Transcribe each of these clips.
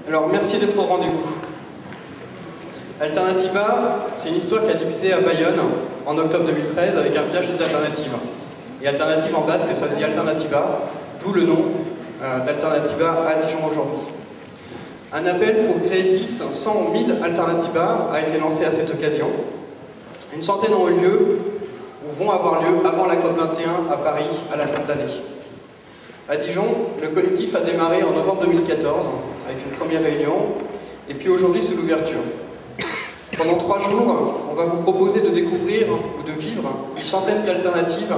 Alors, merci d'être au rendez-vous. Alternatiba, c'est une histoire qui a débuté à Bayonne en octobre 2013 avec un village des alternatives. Et alternative en basque, ça se dit Alternatiba, d'où le nom d'Alternatiba à Dijon aujourd'hui. Un appel pour créer 10, 100 ou 1000 Alternatiba a été lancé à cette occasion. Une centaine ont eu lieu, ou vont avoir lieu, avant la COP21 à Paris à la fin de l'année. À Dijon, le collectif a démarré en novembre 2014 avec une première réunion, et puis aujourd'hui c'est l'ouverture. Pendant 3 jours, on va vous proposer de découvrir ou de vivre une centaine d'alternatives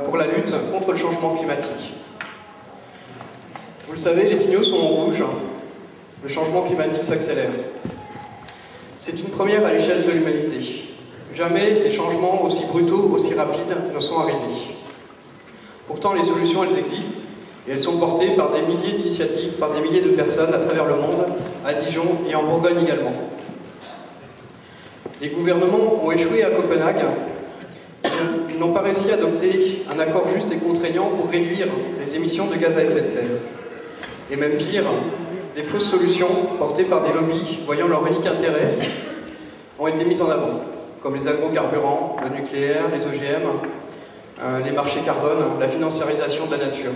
pour la lutte contre le changement climatique. Vous le savez, les signaux sont en rouge, le changement climatique s'accélère. C'est une première à l'échelle de l'humanité. Jamais des changements aussi brutaux, aussi rapides ne sont arrivés. Pourtant, les solutions, elles existent, et elles sont portées par des milliers d'initiatives, par des milliers de personnes à travers le monde, à Dijon et en Bourgogne également. Les gouvernements ont échoué à Copenhague. Ils n'ont pas réussi à adopter un accord juste et contraignant pour réduire les émissions de gaz à effet de serre. Et même pire, des fausses solutions portées par des lobbies voyant leur unique intérêt ont été mises en avant, comme les agrocarburants, le nucléaire, les OGM, les marchés carbone, la financiarisation de la nature.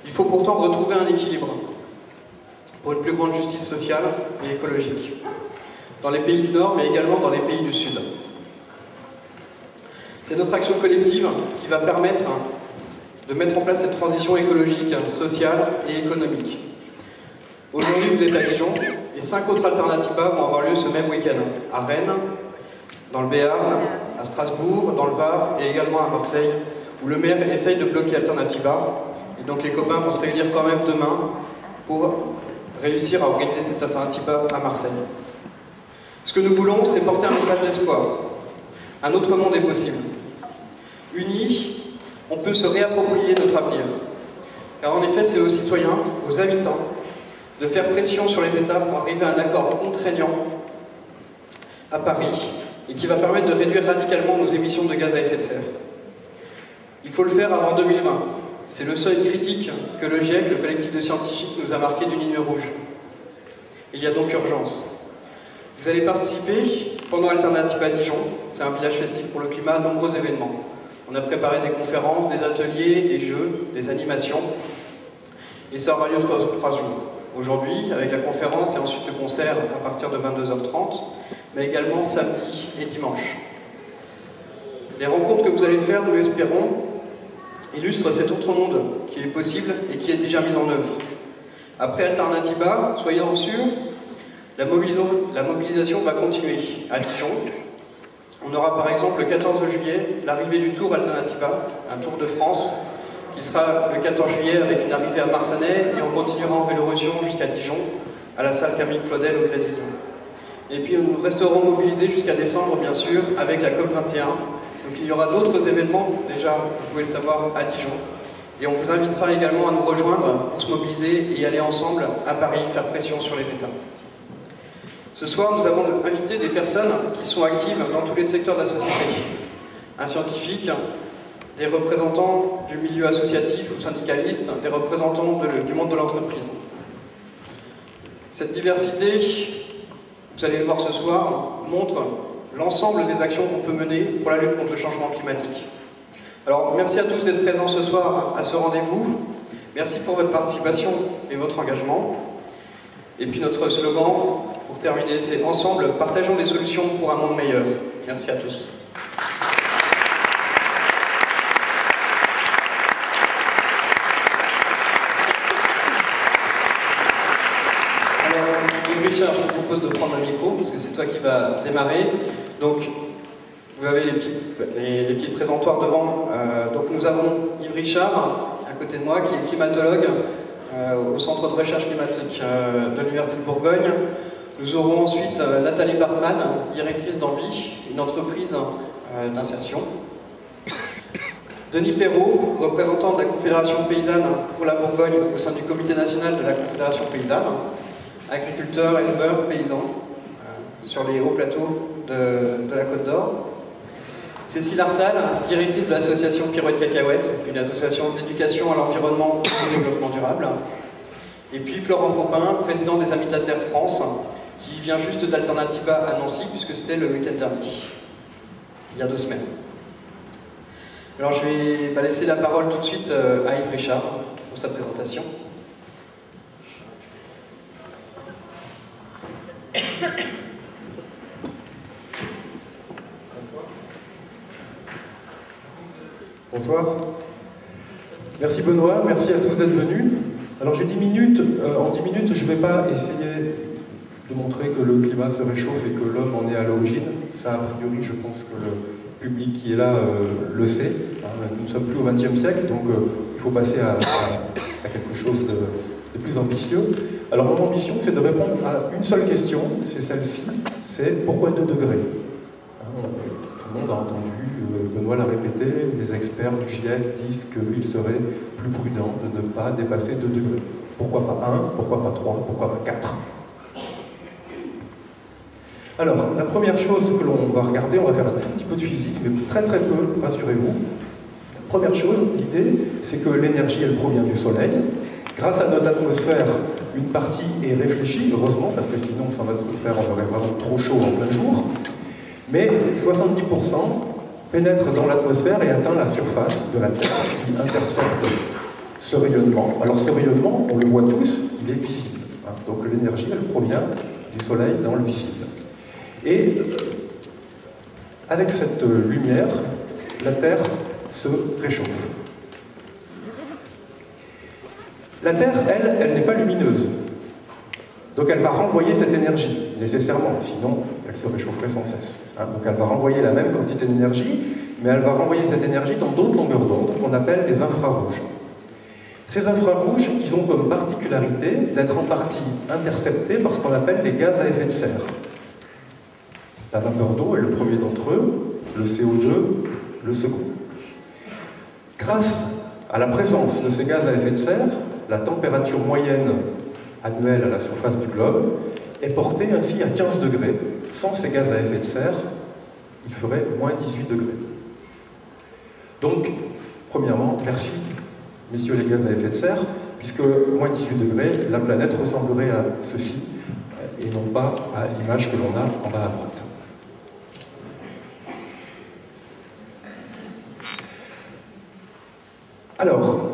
Il faut pourtant retrouver un équilibre pour une plus grande justice sociale et écologique, dans les pays du Nord, mais également dans les pays du Sud. C'est notre action collective qui va permettre de mettre en place cette transition écologique, sociale et économique. Aujourd'hui, vous êtes à Dijon, et 5 autres Alternatiba vont avoir lieu ce même week-end, à Rennes, dans le Béarn, à Strasbourg, dans le Var et également à Marseille, où le maire essaye de bloquer Alternatiba. Et donc les copains vont se réunir quand même demain pour réussir à organiser cette Alternatiba à Marseille. Ce que nous voulons, c'est porter un message d'espoir. Un autre monde est possible. Unis, on peut se réapproprier notre avenir. Car en effet, c'est aux citoyens, aux habitants, de faire pression sur les États pour arriver à un accord contraignant à Paris, et qui va permettre de réduire radicalement nos émissions de gaz à effet de serre. Il faut le faire avant 2020. C'est le seuil critique que le GIEC, le collectif de scientifiques, nous a marqué d'une ligne rouge. Il y a donc urgence. Vous allez participer pendant Alternatiba Dijon, c'est un village festif pour le climat, à de nombreux événements. On a préparé des conférences, des ateliers, des jeux, des animations, et ça aura lieu 3 jours. Aujourd'hui, avec la conférence et ensuite le concert à partir de 22h30, mais également samedi et dimanche. Les rencontres que vous allez faire, nous l'espérons, illustrent cet autre monde qui est possible et qui est déjà mis en œuvre. Après Alternatiba, soyez-en sûrs, la mobilisation va continuer à Dijon. On aura par exemple le 14 juillet l'arrivée du Tour Alternatiba, un Tour de France, qui sera le 14 juillet avec une arrivée à Marsanais, et on continuera en Vélorussion jusqu'à Dijon, à la salle Camille Claudel au Grésillon. Et puis nous resterons mobilisés jusqu'à décembre, bien sûr, avec la COP21. Donc il y aura d'autres événements, déjà, vous pouvez le savoir, à Dijon. Et on vous invitera également à nous rejoindre pour se mobiliser et aller ensemble à Paris faire pression sur les États. Ce soir, nous avons invité des personnes qui sont actives dans tous les secteurs de la société. Un scientifique, des représentants du milieu associatif ou syndicaliste, des représentants du monde de l'entreprise. Cette diversité, vous allez le voir ce soir, montre l'ensemble des actions qu'on peut mener pour la lutte contre le changement climatique. Alors, merci à tous d'être présents ce soir à ce rendez-vous. Merci pour votre participation et votre engagement. Et puis notre slogan, pour terminer, c'est « Ensemble, partageons des solutions pour un monde meilleur ». Merci à tous. Richard, je te propose de prendre le micro, parce que c'est toi qui vas démarrer. Donc, vous avez les petits présentoirs devant. Donc, nous avons Yves Richard, à côté de moi, qui est climatologue au Centre de recherche climatique de l'Université de Bourgogne. Nous aurons ensuite Nathalie Bartman, directrice d'Ambi, une entreprise d'insertion. Denis Perrault, représentant de la Confédération paysanne pour la Bourgogne au sein du comité national de la Confédération paysanne. Agriculteurs, éleveurs, paysans, sur les hauts plateaux de la Côte d'Or. Cécile Artal, directrice de l'association Pirouette Cacahuète, une association d'éducation à l'environnement et au développement durable. Et puis Florent Copin, président des Amis de la Terre France, qui vient juste d'Alternativa à Nancy, puisque c'était le week-end dernier, il y a 2 semaines. Alors je vais laisser la parole tout de suite à Yves Richard pour sa présentation. Bonsoir. Merci Benoît, merci à tous d'être venus. Alors j'ai 10 minutes, en 10 minutes je ne vais pas essayer de montrer que le climat se réchauffe et que l'homme en est à l'origine. Ça a priori je pense que le public qui est là le sait. Nous ne sommes plus au XXe siècle, donc il faut passer à quelque chose de plus ambitieux. Alors mon ambition c'est de répondre à une seule question, c'est celle-ci, c'est pourquoi 2 degrés? Tout le monde a entendu, Benoît l'a répété, les experts du GIEC disent qu'il serait plus prudent de ne pas dépasser 2 degrés. Pourquoi pas 1, pourquoi pas 3, pourquoi pas 4? Alors, la première chose que l'on va regarder, on va faire un tout petit peu de physique, mais très très peu, rassurez-vous. Première chose, l'idée, c'est que l'énergie, elle provient du Soleil. Grâce à notre atmosphère, une partie est réfléchie, heureusement, parce que sinon, sans atmosphère, on aurait vraiment trop chaud en plein jour. Mais 70% pénètre dans l'atmosphère et atteint la surface de la Terre qui intercepte ce rayonnement. Alors ce rayonnement, on le voit tous, il est visible. Donc l'énergie, elle provient du Soleil dans le visible. Et avec cette lumière, la Terre se réchauffe. La Terre, elle n'est pas lumineuse. Donc elle va renvoyer cette énergie, nécessairement, sinon elle se réchaufferait sans cesse. Donc elle va renvoyer la même quantité d'énergie, mais elle va renvoyer cette énergie dans d'autres longueurs d'onde qu'on appelle les infrarouges. Ces infrarouges, ils ont comme particularité d'être en partie interceptés par ce qu'on appelle les gaz à effet de serre. La vapeur d'eau est le premier d'entre eux, le CO2 le second. Grâce à la présence de ces gaz à effet de serre, la température moyenne annuelle à la surface du globe est portée ainsi à 15 degrés. Sans ces gaz à effet de serre, il ferait moins 18 degrés. Donc, premièrement, merci, messieurs les gaz à effet de serre, puisque moins 18 degrés, la planète ressemblerait à ceci, et non pas à l'image que l'on a en bas à droite. Alors,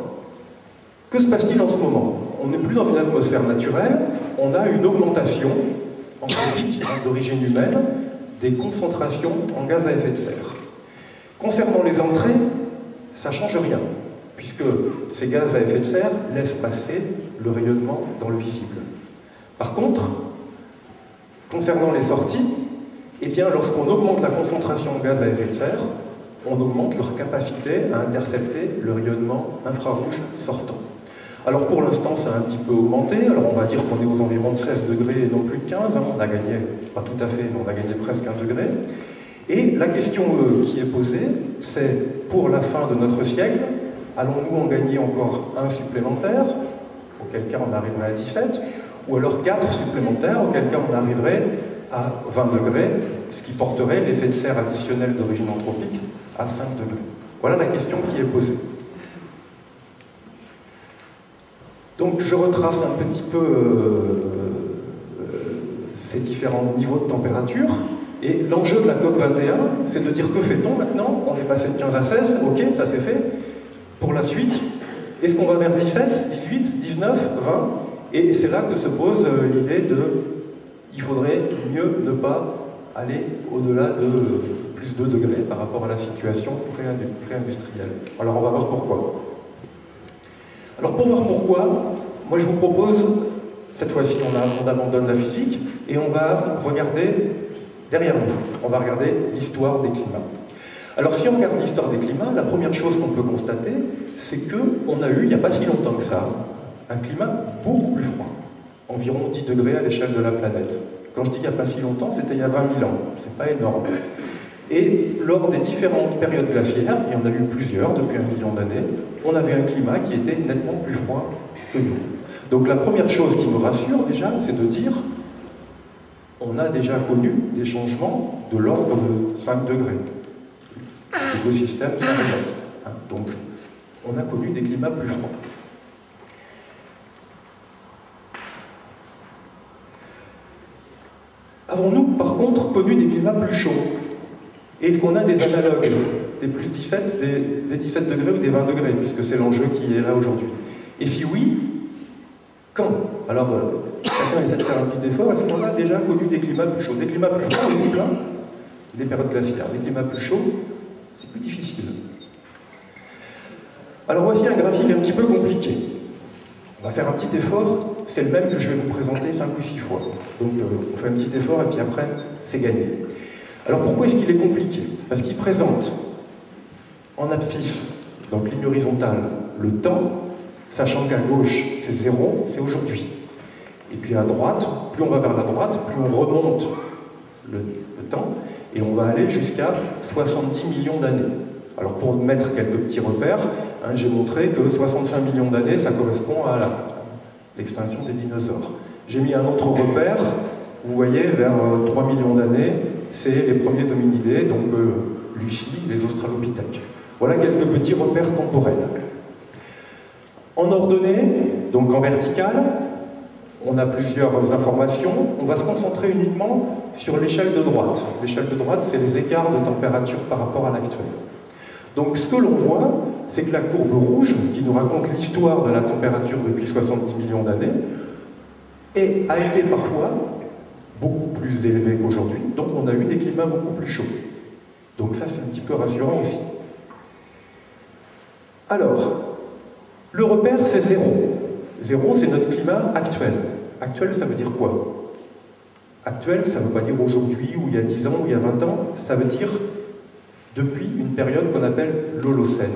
que se passe-t-il en ce moment? On n'est plus dans une atmosphère naturelle, on a une augmentation empirique d'origine humaine des concentrations en gaz à effet de serre. Concernant les entrées, ça ne change rien, puisque ces gaz à effet de serre laissent passer le rayonnement dans le visible. Par contre, concernant les sorties, eh bien, lorsqu'on augmente la concentration en gaz à effet de serre, on augmente leur capacité à intercepter le rayonnement infrarouge sortant. Alors pour l'instant, ça a un petit peu augmenté. Alors on va dire qu'on est aux environs de 16 degrés et non plus de 15. On a gagné, pas tout à fait, mais on a gagné presque 1 degré. Et la question qui est posée, c'est pour la fin de notre siècle, allons-nous en gagner encore 1 supplémentaire, auquel cas on arriverait à 17, ou alors 4 supplémentaires, auquel cas on arriverait à 20 degrés, ce qui porterait l'effet de serre additionnel d'origine anthropique à 5 degrés. Voilà la question qui est posée. Donc je retrace un petit peu ces différents niveaux de température. Et l'enjeu de la COP21, c'est de dire que fait-on maintenant? On est passé de 15 à 16, ok, ça c'est fait. Pour la suite, est-ce qu'on va vers 17, 18, 19, 20? Et c'est là que se pose l'idée de il faudrait mieux ne pas aller au-delà de plus 2 degrés par rapport à la situation pré-industrielle. Alors on va voir pourquoi. Alors pour voir pourquoi, moi je vous propose, cette fois-ci on abandonne la physique et on va regarder derrière nous. On va regarder l'histoire des climats. Alors si on regarde l'histoire des climats, la première chose qu'on peut constater, c'est qu'on a eu, il n'y a pas si longtemps que ça, un climat beaucoup plus froid. Environ 10 degrés à l'échelle de la planète. Quand je dis il n'y a pas si longtemps, c'était il y a 20 000 ans. C'est pas énorme. Et lors des différentes périodes glaciaires, il y en a eu plusieurs depuis 1 million d'années, on avait un climat qui était nettement plus froid que nous. Donc la première chose qui nous rassure déjà, c'est de dire on a déjà connu des changements de l'ordre de 5 degrés. L'écosystème s'arrête. Donc on a connu des climats plus froids. connu des climats plus chauds? Est-ce qu'on a des analogues des plus 17, des 17 degrés ou des 20 degrés, puisque c'est l'enjeu qui est là aujourd'hui? Et si oui, quand? Alors, chacun essaie de faire un petit effort. Est-ce qu'on a déjà connu des climats plus chauds? Des climats plus froids, on est plein, des périodes glaciaires. Des climats plus chauds, c'est plus difficile. Alors voici un graphique un petit peu compliqué. On va faire un petit effort, c'est le même que je vais vous présenter 5 ou 6 fois. Donc on fait un petit effort et puis après, c'est gagné. Alors pourquoi est-ce qu'il est compliqué? Parce qu'il présente en abscisse, donc ligne horizontale, le temps, sachant qu'à gauche, c'est 0, c'est aujourd'hui. Et puis à droite, plus on va vers la droite, plus on remonte le temps, et on va aller jusqu'à 70 millions d'années. Alors pour mettre quelques petits repères, hein, j'ai montré que 65 millions d'années, ça correspond à l'extinction des dinosaures. J'ai mis un autre repère, vous voyez, vers 3 millions d'années, c'est les premiers hominidés, donc Lucie, les australopithèques. Voilà quelques petits repères temporels. En ordonnée, donc en verticale, on a plusieurs informations. On va se concentrer uniquement sur l'échelle de droite. L'échelle de droite, c'est les écarts de température par rapport à l'actuel. Donc ce que l'on voit, c'est que la courbe rouge, qui nous raconte l'histoire de la température depuis 70 millions d'années, a été parfois beaucoup plus élevée qu'aujourd'hui, donc on a eu des climats beaucoup plus chauds. Donc ça, c'est un petit peu rassurant aussi. Alors, le repère, c'est 0. 0, c'est notre climat actuel. Actuel, ça veut dire quoi? Actuel, ça ne veut pas dire aujourd'hui, ou il y a 10 ans, ou il y a 20 ans, ça veut dire depuis une période qu'on appelle l'Holocène,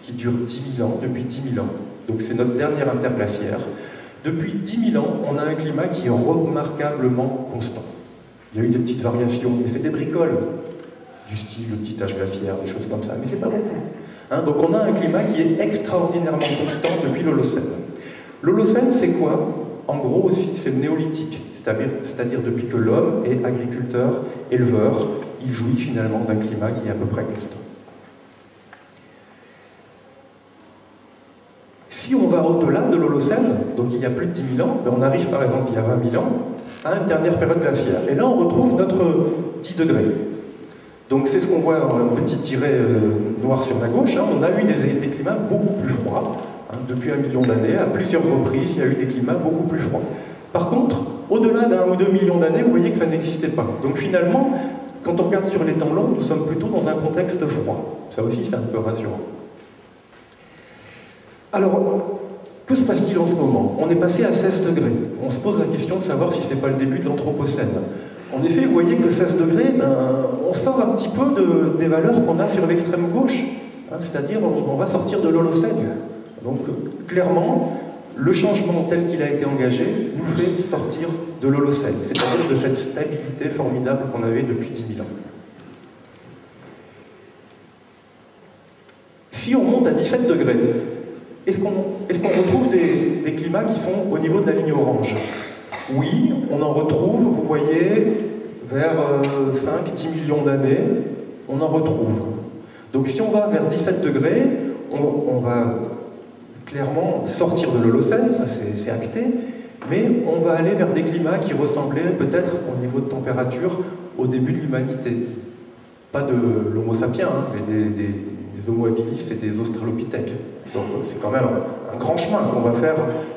qui dure 10 000 ans, depuis 10 000 ans. Donc c'est notre dernière interglaciaire. Depuis 10 000 ans, on a un climat qui est remarquablement constant. Il y a eu des petites variations, mais c'est des bricoles, du style le petit âge glaciaire, des choses comme ça, mais c'est pas beaucoup. Hein, donc on a un climat qui est extraordinairement constant depuis l'Holocène. L'Holocène, c'est quoi? En gros aussi, c'est le néolithique, c'est-à-dire depuis que l'homme est agriculteur, éleveur, il jouit finalement d'un climat qui est à peu près constant. Si on va au-delà de l'Holocène, donc il y a plus de 10 000 ans, ben on arrive par exemple il y a 20 000 ans à une dernière période glaciaire. Et là on retrouve notre 10 degrés. Donc c'est ce qu'on voit en petit tiret noir sur la gauche. Hein. On a eu des climats beaucoup plus froids. Hein. Depuis 1 million d'années, à plusieurs reprises, il y a eu des climats beaucoup plus froids. Par contre, au-delà d'1 ou 2 millions d'années, vous voyez que ça n'existait pas. Donc finalement, quand on regarde sur les temps longs, nous sommes plutôt dans un contexte froid. Ça aussi, c'est un peu rassurant. Alors, que se passe-t-il en ce moment? On est passé à 16 degrés. On se pose la question de savoir si ce n'est pas le début de l'Anthropocène. En effet, vous voyez que 16 degrés, on sort un petit peu des valeurs qu'on a sur l'extrême gauche. Hein, c'est-à-dire, on va sortir de l'Holocène. Donc, clairement, le changement tel qu'il a été engagé nous fait sortir de l'Holocène, c'est-à-dire de cette stabilité formidable qu'on avait depuis 10 000 ans. Si on monte à 17 degrés, est-ce qu'on retrouve des climats qui sont au niveau de la ligne orange? Oui, on en retrouve, vous voyez, vers 5-10 millions d'années, on en retrouve. Donc si on va vers 17 degrés, on va clairement sortir de l'Holocène, ça c'est acté, mais on va aller vers des climats qui ressemblaient peut-être au niveau de température au début de l'humanité. Pas de l'Homo sapiens, hein, mais des Homo habilis et des australopithèques. Donc c'est quand même un grand chemin qu'on va faire,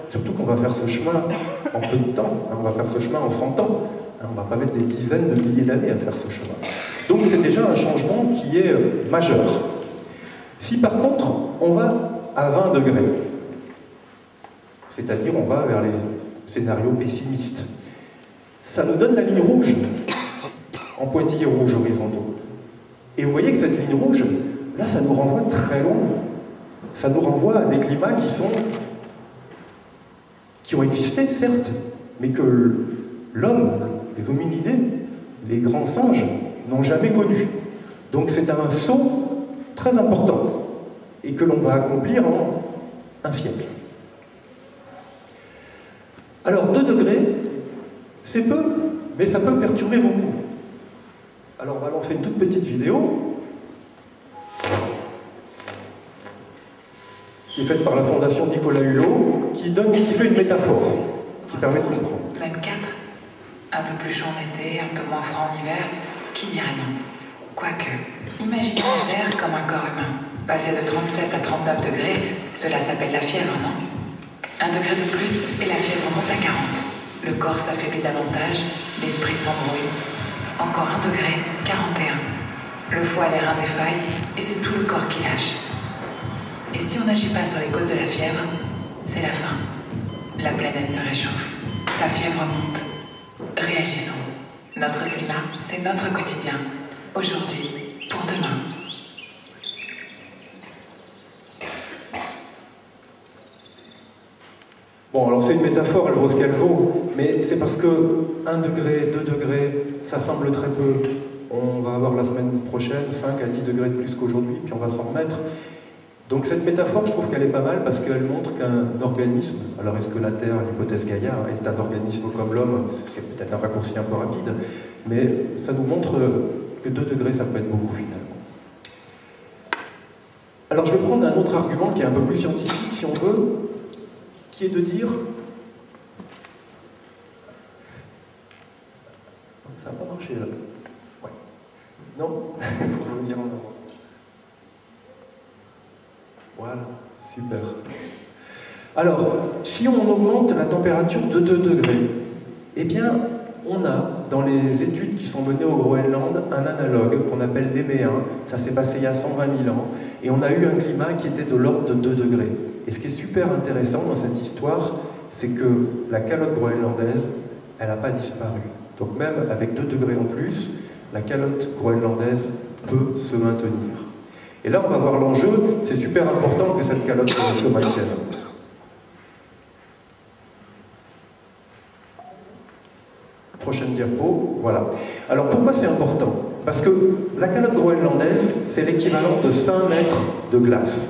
surtout qu'on va faire ce chemin en peu de temps, hein, on va faire ce chemin en 100 ans, hein, on ne va pas mettre des dizaines de milliers d'années à faire ce chemin. Donc c'est déjà un changement qui est majeur. Si par contre on va à 20 degrés, c'est-à-dire on va vers les scénarios pessimistes, ça nous donne la ligne rouge, en pointillés rouges horizontaux. Et vous voyez que cette ligne rouge, là ça nous renvoie très loin. Ça nous renvoie à des climats qui ont existé, certes, mais que l'homme, les hominidés, les grands singes, n'ont jamais connu. Donc c'est un saut très important, et que l'on va accomplir en un siècle. Alors 2 degrés, c'est peu, mais ça peut perturber beaucoup. Alors on va lancer une toute petite vidéo, qui est faite par la Fondation Nicolas Hulot, qui fait une métaphore, qui permet de comprendre. 24 à Un peu plus chaud en été, un peu moins froid en hiver, qui dirait non? Quoique, imaginez la Terre comme un corps humain. Passer de 37 à 39 degrés, cela s'appelle la fièvre, non? 1 degré de plus et la fièvre monte à 40. Le corps s'affaiblit davantage, l'esprit s'embrouille. Encore 1 degré, 41. Le foie et les reins défaillent et c'est tout le corps qui lâche. Et si on n'agit pas sur les causes de la fièvre, c'est la fin. La planète se réchauffe. Sa fièvre monte. Réagissons. Notre climat, c'est notre quotidien. Aujourd'hui, pour demain. Bon, alors c'est une métaphore, elle vaut ce qu'elle vaut, mais c'est parce que 1 degré, 2 degrés, ça semble très peu. On va avoir la semaine prochaine 5 à 10 degrés de plus qu'aujourd'hui, puis on va s'en remettre. Donc cette métaphore, je trouve qu'elle est pas mal parce qu'elle montre qu'un organisme, alors est-ce que la Terre, l'hypothèse Gaïa, est un organisme comme l'homme? C'est peut-être un raccourci un peu rapide, mais ça nous montre que 2 degrés, ça peut être beaucoup finalement. Alors je vais prendre un autre argument qui est un peu plus scientifique, si on veut, qui est de dire... Ça n'a pas marché là. Ouais. Non? Il faut revenir en avant. Voilà, super. Alors, si on augmente la température de 2 degrés, eh bien, on a, dans les études qui sont menées au Groenland, un analogue qu'on appelle l'Éméen. Ça s'est passé il y a 120 000 ans. Et on a eu un climat qui était de l'ordre de 2 degrés. Et ce qui est super intéressant dans cette histoire, c'est que la calotte groenlandaise, elle n'a pas disparu. Donc même avec 2 degrés en plus, la calotte groenlandaise peut se maintenir. Et là, on va voir l'enjeu, c'est super important que cette calotte se maintienne. Prochaine diapo, voilà. Alors pourquoi c'est important? Parce que la calotte groenlandaise, c'est l'équivalent de 5 mètres de glace.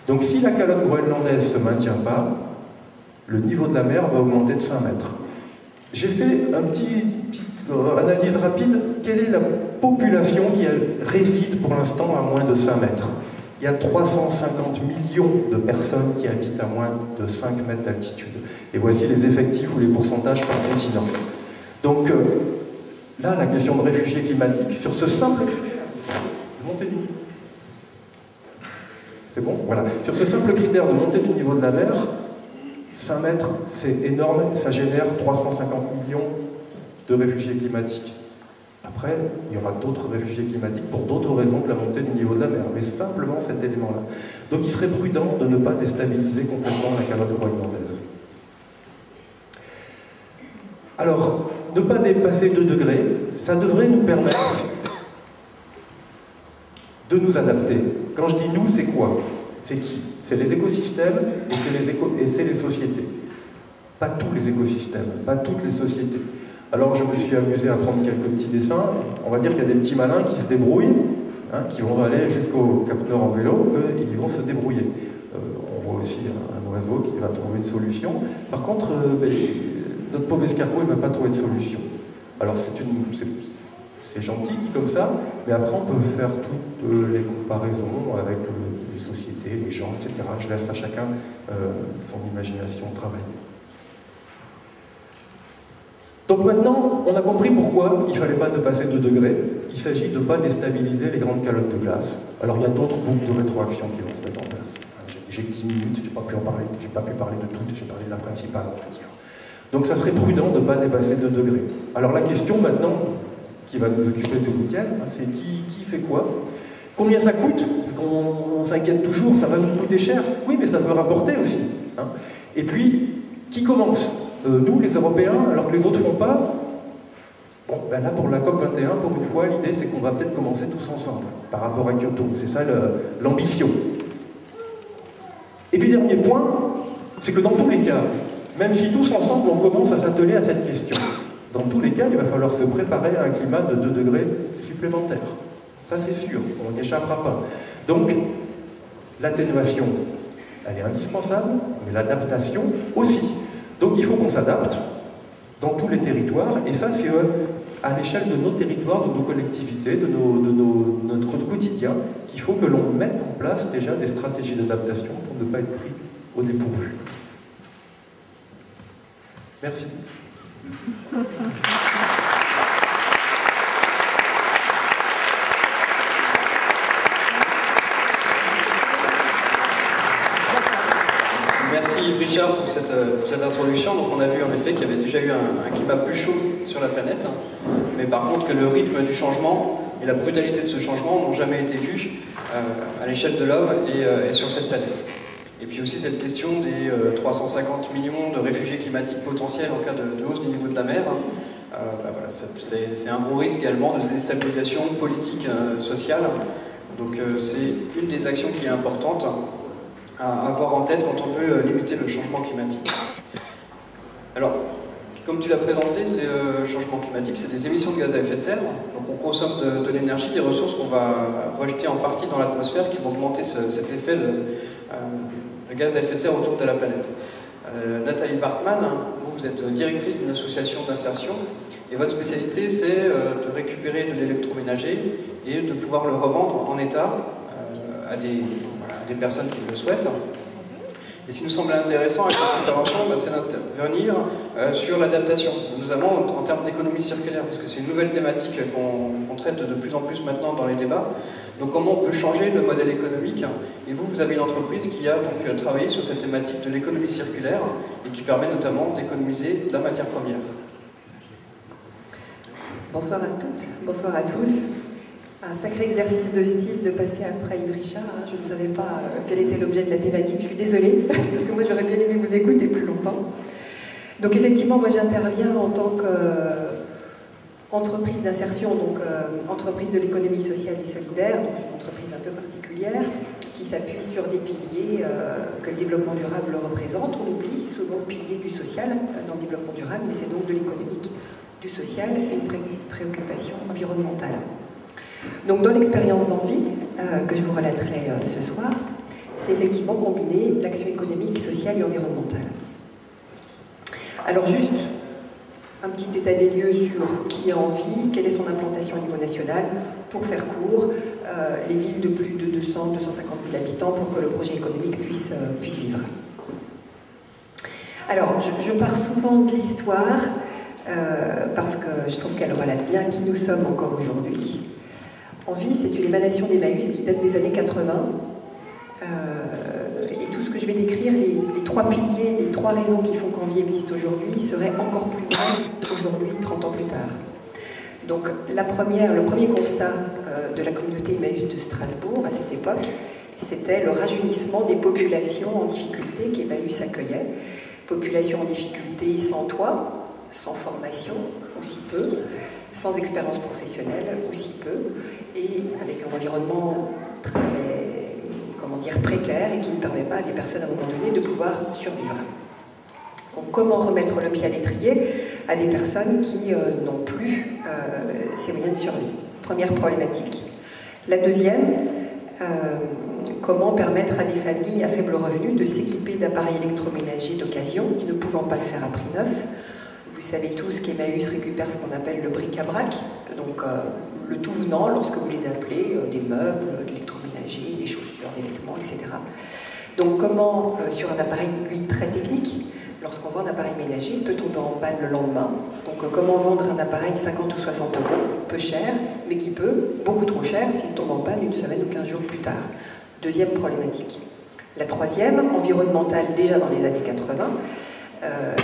Donc si la calotte groenlandaise ne se maintient pas, le niveau de la mer va augmenter de 5 mètres. J'ai fait une petite analyse rapide. Quelle est la population qui réside pour l'instant à moins de 5 mètres? Il y a 350 millions de personnes qui habitent à moins de 5 mètres d'altitude. Et voici les effectifs ou les pourcentages par continent. Donc là, la question de réfugiés climatiques, sur ce simple critère, montée du... C'est bon? Voilà. Sur ce simple critère de montée du niveau de la mer, 5 mètres, c'est énorme, ça génère 350 millions de réfugiés climatiques. Après, il y aura d'autres réfugiés climatiques pour d'autres raisons que la montée du niveau de la mer, mais simplement cet élément-là. Donc il serait prudent de ne pas déstabiliser complètement la calotte groenlandaise. Alors, ne pas dépasser 2 degrés, ça devrait nous permettre de nous adapter. Quand je dis nous, c'est quoi? C'est qui? C'est les écosystèmes et c'est les sociétés. Pas tous les écosystèmes, pas toutes les sociétés. Alors je me suis amusé à prendre quelques petits dessins. On va dire qu'il y a des petits malins qui se débrouillent, hein, qui vont aller jusqu'au Cap Nord en vélo, eux, ils vont se débrouiller. On voit aussi un oiseau qui va trouver une solution. Par contre, notre pauvre escargot, il ne va pas trouver de solution. Alors c'est gentil dit comme ça, mais après on peut faire toutes les comparaisons avec les sociétés, les gens, etc. Je laisse à chacun son imagination travailler. Donc maintenant, on a compris pourquoi il ne fallait pas dépasser 2 degrés. Il s'agit de ne pas déstabiliser les grandes calottes de glace. Alors il y a d'autres boucles de rétroaction qui vont se mettre en place. J'ai 10 minutes, je n'ai pas pu parler de toutes, j'ai parlé de la principale, on va dire. Donc ça serait prudent de ne pas dépasser 2 degrés. Alors la question maintenant, qui va nous occuper tout le week-end, c'est qui fait quoi? Combien ça coûte? On s'inquiète toujours, ça va nous coûter cher. Oui, mais ça peut rapporter aussi. Hein. Et puis, qui commence? Nous, les Européens, alors que les autres ne font pas? Bon, ben là, pour la COP21, pour une fois, l'idée, c'est qu'on va peut-être commencer tous ensemble, par rapport à Kyoto. C'est ça l'ambition. Et puis, dernier point, c'est que dans tous les cas, même si tous ensemble, on commence à s'atteler à cette question, dans tous les cas, il va falloir se préparer à un climat de 2 degrés supplémentaires. Ça, c'est sûr, on n'y échappera pas. Donc, l'atténuation, elle est indispensable, mais l'adaptation aussi. Donc, il faut qu'on s'adapte dans tous les territoires, et ça, c'est à l'échelle de nos territoires, de nos collectivités, de notre quotidien, qu'il faut que l'on mette en place déjà des stratégies d'adaptation pour ne pas être pris au dépourvu. Merci. Merci Yves Richard pour cette introduction. Donc on a vu en effet qu'il y avait déjà eu un climat plus chaud sur la planète, mais par contre que le rythme du changement et la brutalité de ce changement n'ont jamais été vus à l'échelle de l'homme et sur cette planète. Et puis aussi cette question des 350 millions de réfugiés climatiques potentiels en cas de hausse du niveau de la mer. Voilà, c'est un gros risque également de déstabilisation politique, sociale. Donc c'est une des actions qui est importante à avoir en tête quand on veut limiter le changement climatique. Alors, comme tu l'as présenté, le changement climatique, c'est des émissions de gaz à effet de serre. Donc on consomme de l'énergie, des ressources qu'on va rejeter en partie dans l'atmosphère qui vont augmenter cet effet de gaz à effet de serre autour de la planète. Nathalie Bartman, vous êtes directrice d'une association d'insertion et votre spécialité c'est de récupérer de l'électroménager et de pouvoir le revendre en état à des personnes qui le souhaitent. Et ce qui nous semble intéressant avec notre intervention, c'est d'intervenir sur l'adaptation, notamment en termes d'économie circulaire, parce que c'est une nouvelle thématique qu'on traite de plus en plus maintenant dans les débats. Donc comment on peut changer le modèle économique? Et vous avez une entreprise qui a donc travaillé sur cette thématique de l'économie circulaire et qui permet notamment d'économiser de la matière première. Bonsoir à toutes, bonsoir à tous. Un sacré exercice de style de passer après Yves Richard. Je ne savais pas quel était l'objet de la thématique. Je suis désolée, parce que moi j'aurais bien aimé vous écouter plus longtemps. Donc effectivement, moi j'interviens en tant qu'entreprise d'insertion, donc entreprise de l'économie sociale et solidaire, donc une entreprise un peu particulière, qui s'appuie sur des piliers que le développement durable représente. On oublie souvent le pilier du social dans le développement durable, mais c'est donc de l'économique, du social et une préoccupation environnementale. Donc dans l'expérience d'Envie, que je vous relaterai ce soir, c'est effectivement combiner l'action économique, sociale et environnementale. Alors juste un petit état des lieux sur qui est Envie, quelle est son implantation au niveau national, pour faire court, les villes de plus de 200-250 000 habitants pour que le projet économique puisse vivre. Alors je pars souvent de l'histoire parce que je trouve qu'elle relate bien qui nous sommes encore aujourd'hui. Envie, c'est une émanation d'Emmaüs qui date des années 80. Et tout ce que je vais décrire, les trois piliers, les trois raisons qui font qu'Envie existe aujourd'hui, seraient encore plus vraies aujourd'hui, 30 ans plus tard. Donc le premier constat de la communauté Emmaüs de Strasbourg à cette époque, c'était le rajeunissement des populations en difficulté qu'Emmaüs accueillait. Populations en difficulté sans toit, sans formation, aussi peu, sans expérience professionnelle, aussi peu, et avec un environnement très, précaire et qui ne permet pas à des personnes à un moment donné de pouvoir survivre. Donc comment remettre le pied à l'étrier à des personnes qui n'ont plus ces moyens de survie? Première problématique. La deuxième, comment permettre à des familles à faible revenu de s'équiper d'appareils électroménagers d'occasion, ne pouvant pas le faire à prix neuf. Vous savez tous qu'Emmaüs récupère ce qu'on appelle le bric-à-brac, donc le tout venant, lorsque vous les appelez, des meubles, de l'électroménager, des chaussures, des vêtements, etc. Donc comment, sur un appareil, lui, très technique, lorsqu'on vend un appareil ménager, il peut tomber en panne le lendemain. Donc comment vendre un appareil 50 ou 60 €, peu cher, mais qui peut, beaucoup trop cher, s'il tombe en panne une semaine ou 15 jours plus tard. Deuxième problématique. La troisième, environnementale, déjà dans les années 80,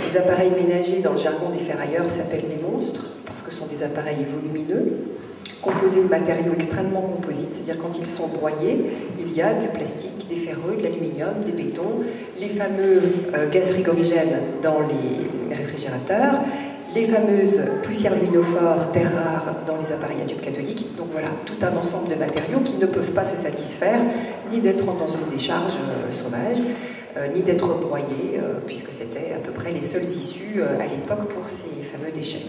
les appareils ménagers, dans le jargon des ferrailleurs, s'appellent les monstres, parce que ce sont des appareils volumineux, composés de matériaux extrêmement composites, c'est-à-dire quand ils sont broyés, il y a du plastique, des ferreux, de l'aluminium, des bétons, les fameux gaz frigorigènes dans les réfrigérateurs, les fameuses poussières luminophores, terres rares dans les appareils à tube cathodique. Donc voilà, tout un ensemble de matériaux qui ne peuvent pas se satisfaire, ni d'être dans une décharge sauvage, ni d'être broyés, puisque c'était à peu près les seules issues à l'époque pour ces fameux déchets.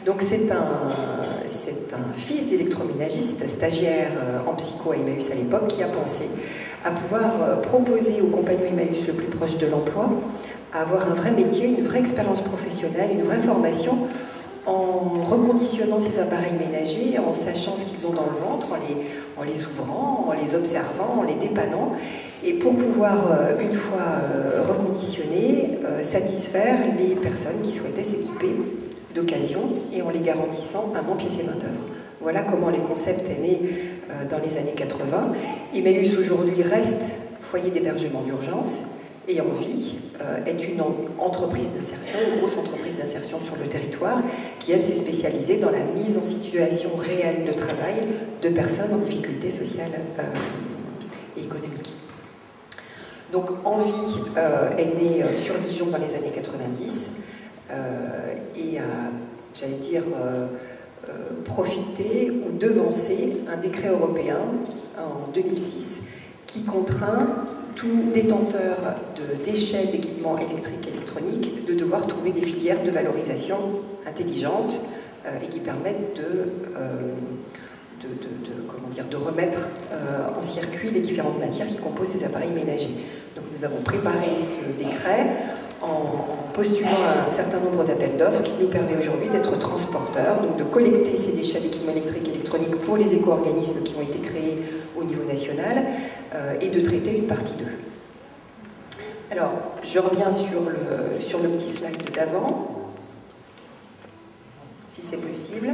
Donc c'est un fils d'électroménagiste, stagiaire en psycho à Emmaüs à l'époque, qui a pensé à pouvoir proposer aux compagnons Emmaüs le plus proche de l'emploi, à avoir un vrai métier, une vraie expérience professionnelle, une vraie formation, en reconditionnant ces appareils ménagers, en sachant ce qu'ils ont dans le ventre, en les ouvrant, en les observant, en les dépannant, et pour pouvoir, une fois reconditionnés, satisfaire les personnes qui souhaitaient s'équiper d'occasion et en les garantissant un bon pièce et main-d'œuvre. Voilà comment les concepts est né dans les années 80. Emmaüs aujourd'hui reste foyer d'hébergement d'urgence et en vie est une entreprise d'insertion, une grosse entreprise d'insertion sur le territoire qui, elle, s'est spécialisée dans la mise en situation réelle de travail de personnes en difficulté sociale et économique. Donc Envie est née sur Dijon dans les années 90 et a, j'allais dire, profité ou devancé un décret européen en 2006 qui contraint tout détenteur de déchets d'équipements électriques et électroniques de devoir trouver des filières de valorisation intelligentes et qui permettent de remettre en circuit les différentes matières qui composent ces appareils ménagers. Donc nous avons préparé ce décret en postulant un certain nombre d'appels d'offres qui nous permet aujourd'hui d'être transporteurs, donc de collecter ces déchets d'équipements électriques et électroniques pour les éco-organismes qui ont été créés au niveau national et de traiter une partie d'eux. Alors, je reviens sur le petit slide d'avant, si c'est possible.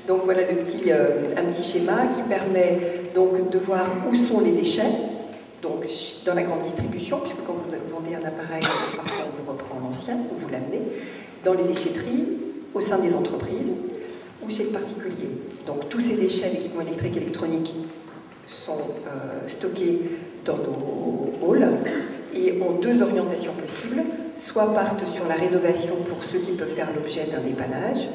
Donc voilà un petit schéma qui permet donc de voir où sont les déchets, donc dans la grande distribution, puisque quand vous vendez un appareil, parfois on vous reprend l'ancien, ou vous l'amenez, dans les déchetteries, au sein des entreprises, ou chez le particulier. Donc tous ces déchets d'équipements électriques et électroniques sont stockés dans nos halls et ont deux orientations possibles, soit partent sur la rénovation pour ceux qui peuvent faire l'objet d'un dépannage,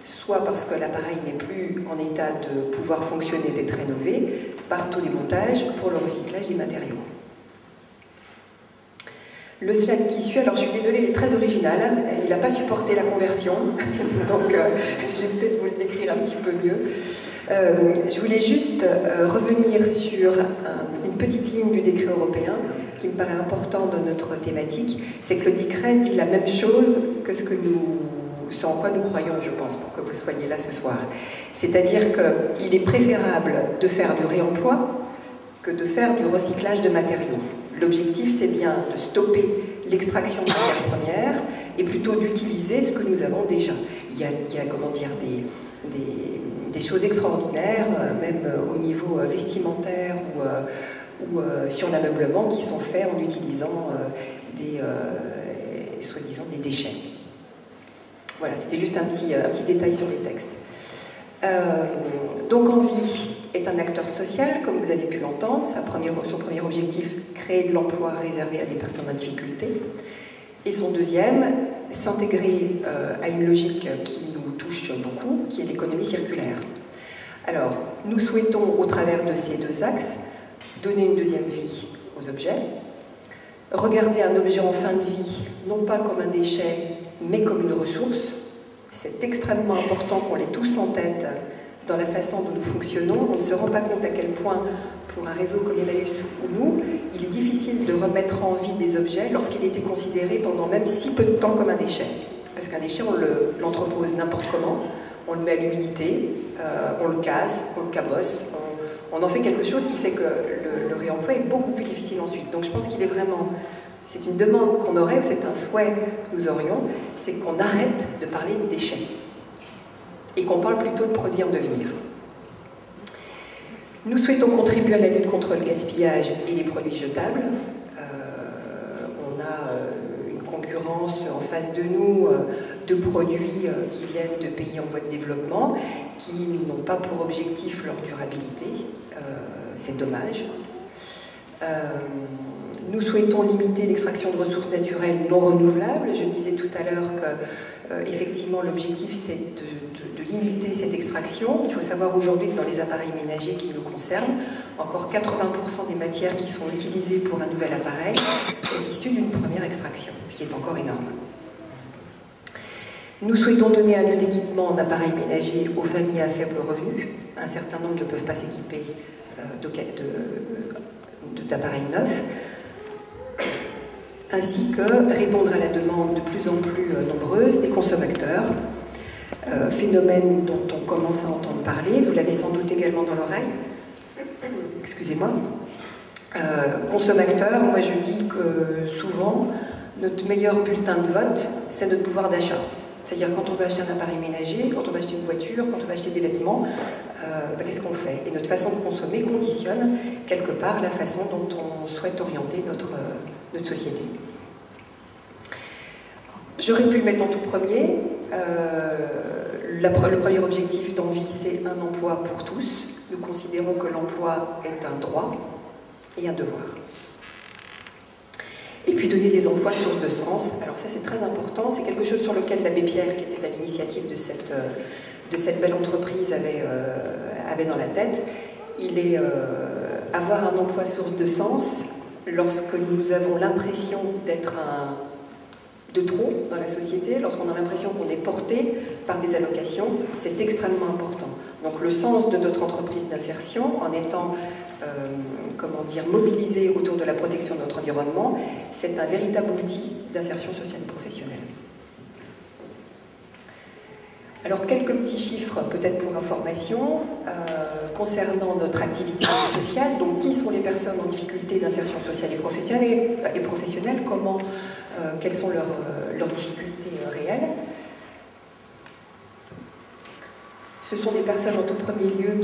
soit parce que l'appareil n'est plus en état de pouvoir fonctionner, d'être rénové, partent au démontage pour le recyclage des matériaux. Le slide qui suit, alors je suis désolée, il est très original, il n'a pas supporté la conversion, donc je vais peut-être vous le décrire un petit peu mieux. Je voulais juste revenir sur une petite ligne du décret européen qui me paraît important dans notre thématique, c'est que le décret dit la même chose que ce en quoi nous croyons, je pense, pour que vous soyez là ce soir. C'est-à-dire qu'il est préférable de faire du réemploi que de faire du recyclage de matériaux. L'objectif, c'est bien de stopper l'extraction de matières premières et plutôt d'utiliser ce que nous avons déjà. Il y a comment dire, des choses extraordinaires, même au niveau vestimentaire ou sur l'ameublement, qui sont faits en utilisant soi-disant des déchets. Voilà, c'était juste un petit détail sur les textes. Donc Envie est un acteur social, comme vous avez pu l'entendre. Son premier objectif, créer de l'emploi réservé à des personnes en difficulté. Et son deuxième, s'intégrer à une logique qui nous touche beaucoup, qui est l'économie circulaire. Alors, nous souhaitons, au travers de ces deux axes, donner une deuxième vie aux objets, regarder un objet en fin de vie, non pas comme un déchet, mais comme une ressource. C'est extrêmement important qu'on l'ait tous en tête dans la façon dont nous fonctionnons. On ne se rend pas compte à quel point, pour un réseau comme Emmaüs ou nous, il est difficile de remettre en vie des objets lorsqu'il a été considéré pendant même si peu de temps comme un déchet. Parce qu'un déchet, on l'entrepose n'importe comment, on le met à l'humidité, on le casse, on le cabosse, on en fait quelque chose qui fait que le réemploi est beaucoup plus difficile ensuite. Donc je pense qu'il est vraiment... C'est une demande qu'on aurait, ou c'est un souhait que nous aurions, c'est qu'on arrête de parler de déchets et qu'on parle plutôt de produits en devenir. Nous souhaitons contribuer à la lutte contre le gaspillage et les produits jetables. On a une concurrence en face de nous de produits qui viennent de pays en voie de développement, qui n'ont pas pour objectif leur durabilité. C'est dommage. Nous souhaitons limiter l'extraction de ressources naturelles non renouvelables. Je disais tout à l'heure que, effectivement, l'objectif c'est de limiter cette extraction. Il faut savoir aujourd'hui que dans les appareils ménagers qui nous concernent, encore 80% des matières qui sont utilisées pour un nouvel appareil est issue d'une première extraction, ce qui est encore énorme. Nous souhaitons donner un lieu d'équipement d'appareils ménagers aux familles à faible revenu. Un certain nombre ne peuvent pas s'équiper d'appareils neufs, ainsi que répondre à la demande de plus en plus nombreuse des consommateurs phénomène dont on commence à entendre parler, vous l'avez sans doute également dans l'oreille, excusez-moi. Consommateur, moi je dis que souvent, notre meilleur bulletin de vote, c'est notre pouvoir d'achat. C'est-à-dire quand on va acheter un appareil ménager, quand on va acheter une voiture, quand on va acheter des vêtements, qu'est-ce qu'on fait? Et notre façon de consommer conditionne quelque part la façon dont on souhaite orienter notre société. J'aurais pu le mettre en tout premier. Le premier objectif d'Envie, c'est un emploi pour tous. Nous considérons que l'emploi est un droit et un devoir. Et puis donner des emplois sources de sens. Alors ça c'est très important, c'est quelque chose sur lequel l'abbé Pierre, qui était à l'initiative de cette belle entreprise, avait dans la tête. Il est avoir un emploi source de sens lorsque nous avons l'impression d'être de trop dans la société, lorsqu'on a l'impression qu'on est porté par des allocations, c'est extrêmement important. Donc le sens de notre entreprise d'insertion, en étant mobilisé autour de la protection de notre environnement, c'est un véritable outil d'insertion sociale et professionnelle. Alors quelques petits chiffres, peut-être pour information, concernant notre activité sociale. Donc qui sont les personnes en difficulté d'insertion sociale et professionnelle, quelles sont leurs difficultés réelles. Ce sont des personnes en tout premier lieu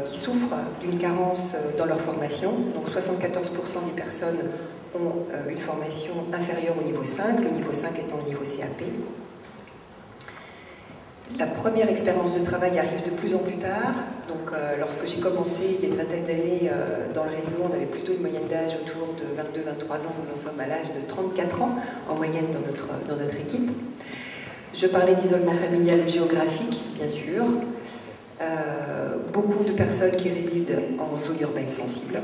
qui souffrent d'une carence dans leur formation. Donc 74% des personnes ont une formation inférieure au niveau 5, le niveau 5 étant le niveau CAP. La première expérience de travail arrive de plus en plus tard. Donc, lorsque j'ai commencé il y a une vingtaine d'années dans le réseau, on avait plutôt une moyenne d'âge autour de 22-23 ans. Nous en sommes à l'âge de 34 ans en moyenne dans notre équipe. Je parlais d'isolement familial géographique, bien sûr. Beaucoup de personnes qui résident en zone urbaine sensible.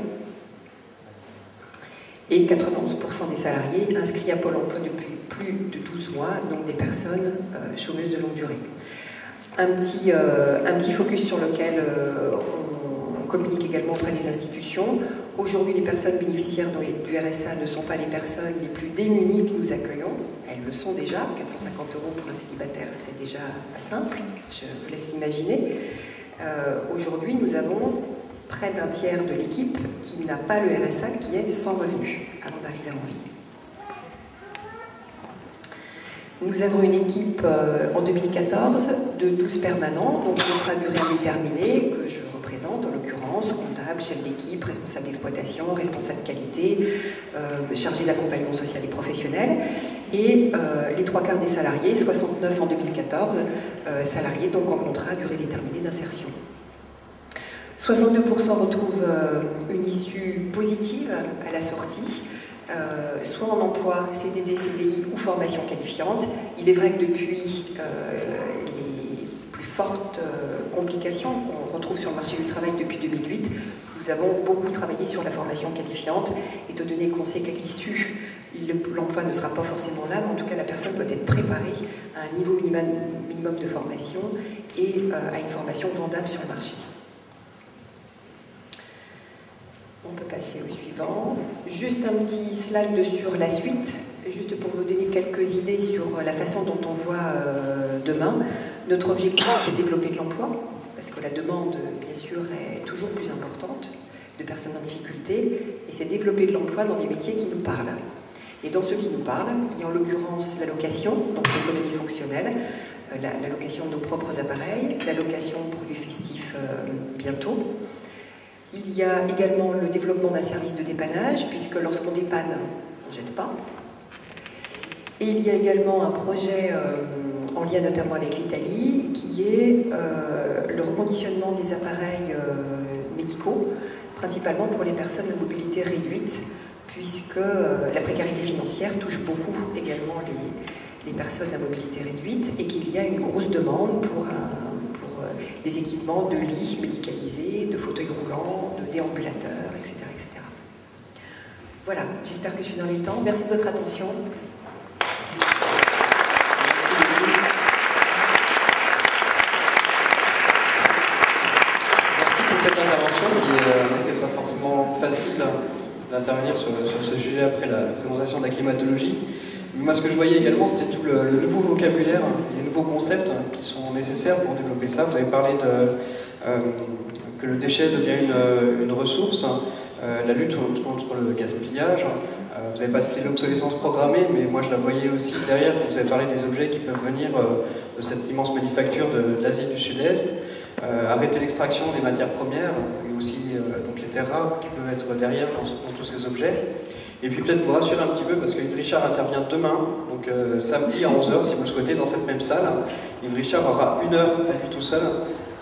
Et 91% des salariés inscrits à Pôle emploi depuis plus de 12 mois, donc des personnes chômeuses de longue durée. Un petit focus sur lequel on communique également auprès des institutions. Aujourd'hui, les personnes bénéficiaires du RSA ne sont pas les personnes les plus démunies que nous accueillons. Elles le sont déjà. 450 € pour un célibataire, c'est déjà pas simple. Je vous laisse l'imaginer. Aujourd'hui, nous avons près d'un tiers de l'équipe qui n'a pas le RSA, qui est sans revenu avant d'arriver en vie. Nous avons une équipe en 2014 de 12 permanents, donc contrat à durée indéterminée, que je représente en l'occurrence, comptable, chef d'équipe, responsable d'exploitation, responsable qualité, chargé d'accompagnement social et professionnel. Et les 3/4 des salariés, 69 en 2014, salariés donc en contrat à durée déterminée d'insertion. 62% retrouvent une issue positive à la sortie, soit en emploi, CDD, CDI ou formation qualifiante. Il est vrai que depuis les plus fortes complications qu'on retrouve sur le marché du travail depuis 2008, nous avons beaucoup travaillé sur la formation qualifiante, étant donné qu'on sait qu'à l'issue, l'emploi ne sera pas forcément là, mais en tout cas la personne doit être préparée à un niveau minimum de formation et à une formation vendable sur le marché. On peut passer au suivant. Juste un petit slide sur la suite, juste pour vous donner quelques idées sur la façon dont on voit demain. Notre objectif, c'est développer de l'emploi, parce que la demande, bien sûr, est toujours plus importante de personnes en difficulté, et c'est développer de l'emploi dans des métiers qui nous parlent. Et dans ceux qui nous parlent, il y a en l'occurrence la location, donc l'économie fonctionnelle, la location de nos propres appareils, la location de produits festifs bientôt. Il y a également le développement d'un service de dépannage, puisque lorsqu'on dépanne, on ne jette pas. Et il y a également un projet en lien notamment avec l'Italie, qui est le reconditionnement des appareils médicaux, principalement pour les personnes à mobilité réduite, puisque la précarité financière touche beaucoup également les personnes à mobilité réduite, et qu'il y a une grosse demande pour des équipements de lits médicalisés, de fauteuils roulants, de déambulateurs, etc., etc. Voilà, j'espère que je suis dans les temps. Merci de votre attention. Merci beaucoup. Merci pour cette intervention qui n'était pas forcément facile d'intervenir sur ce sujet après la présentation de la climatologie. Moi, ce que je voyais également, c'était tout le nouveau vocabulaire, les nouveaux concepts qui sont nécessaires pour développer ça. Vous avez parlé que le déchet devient une ressource, la lutte contre le gaspillage. Vous n'avez pas cité l'obsolescence programmée, mais moi je la voyais aussi derrière quand vous avez parlé des objets qui peuvent venir de cette immense manufacture de l'Asie du Sud-Est. Arrêter l'extraction des matières premières, et aussi donc les terres rares qui peuvent être derrière dans tous ces objets. Et puis peut-être vous rassurer un petit peu, parce que Yves Richard intervient demain, donc samedi à 11h, si vous le souhaitez, dans cette même salle. Yves Richard aura 1 heure à lui tout seul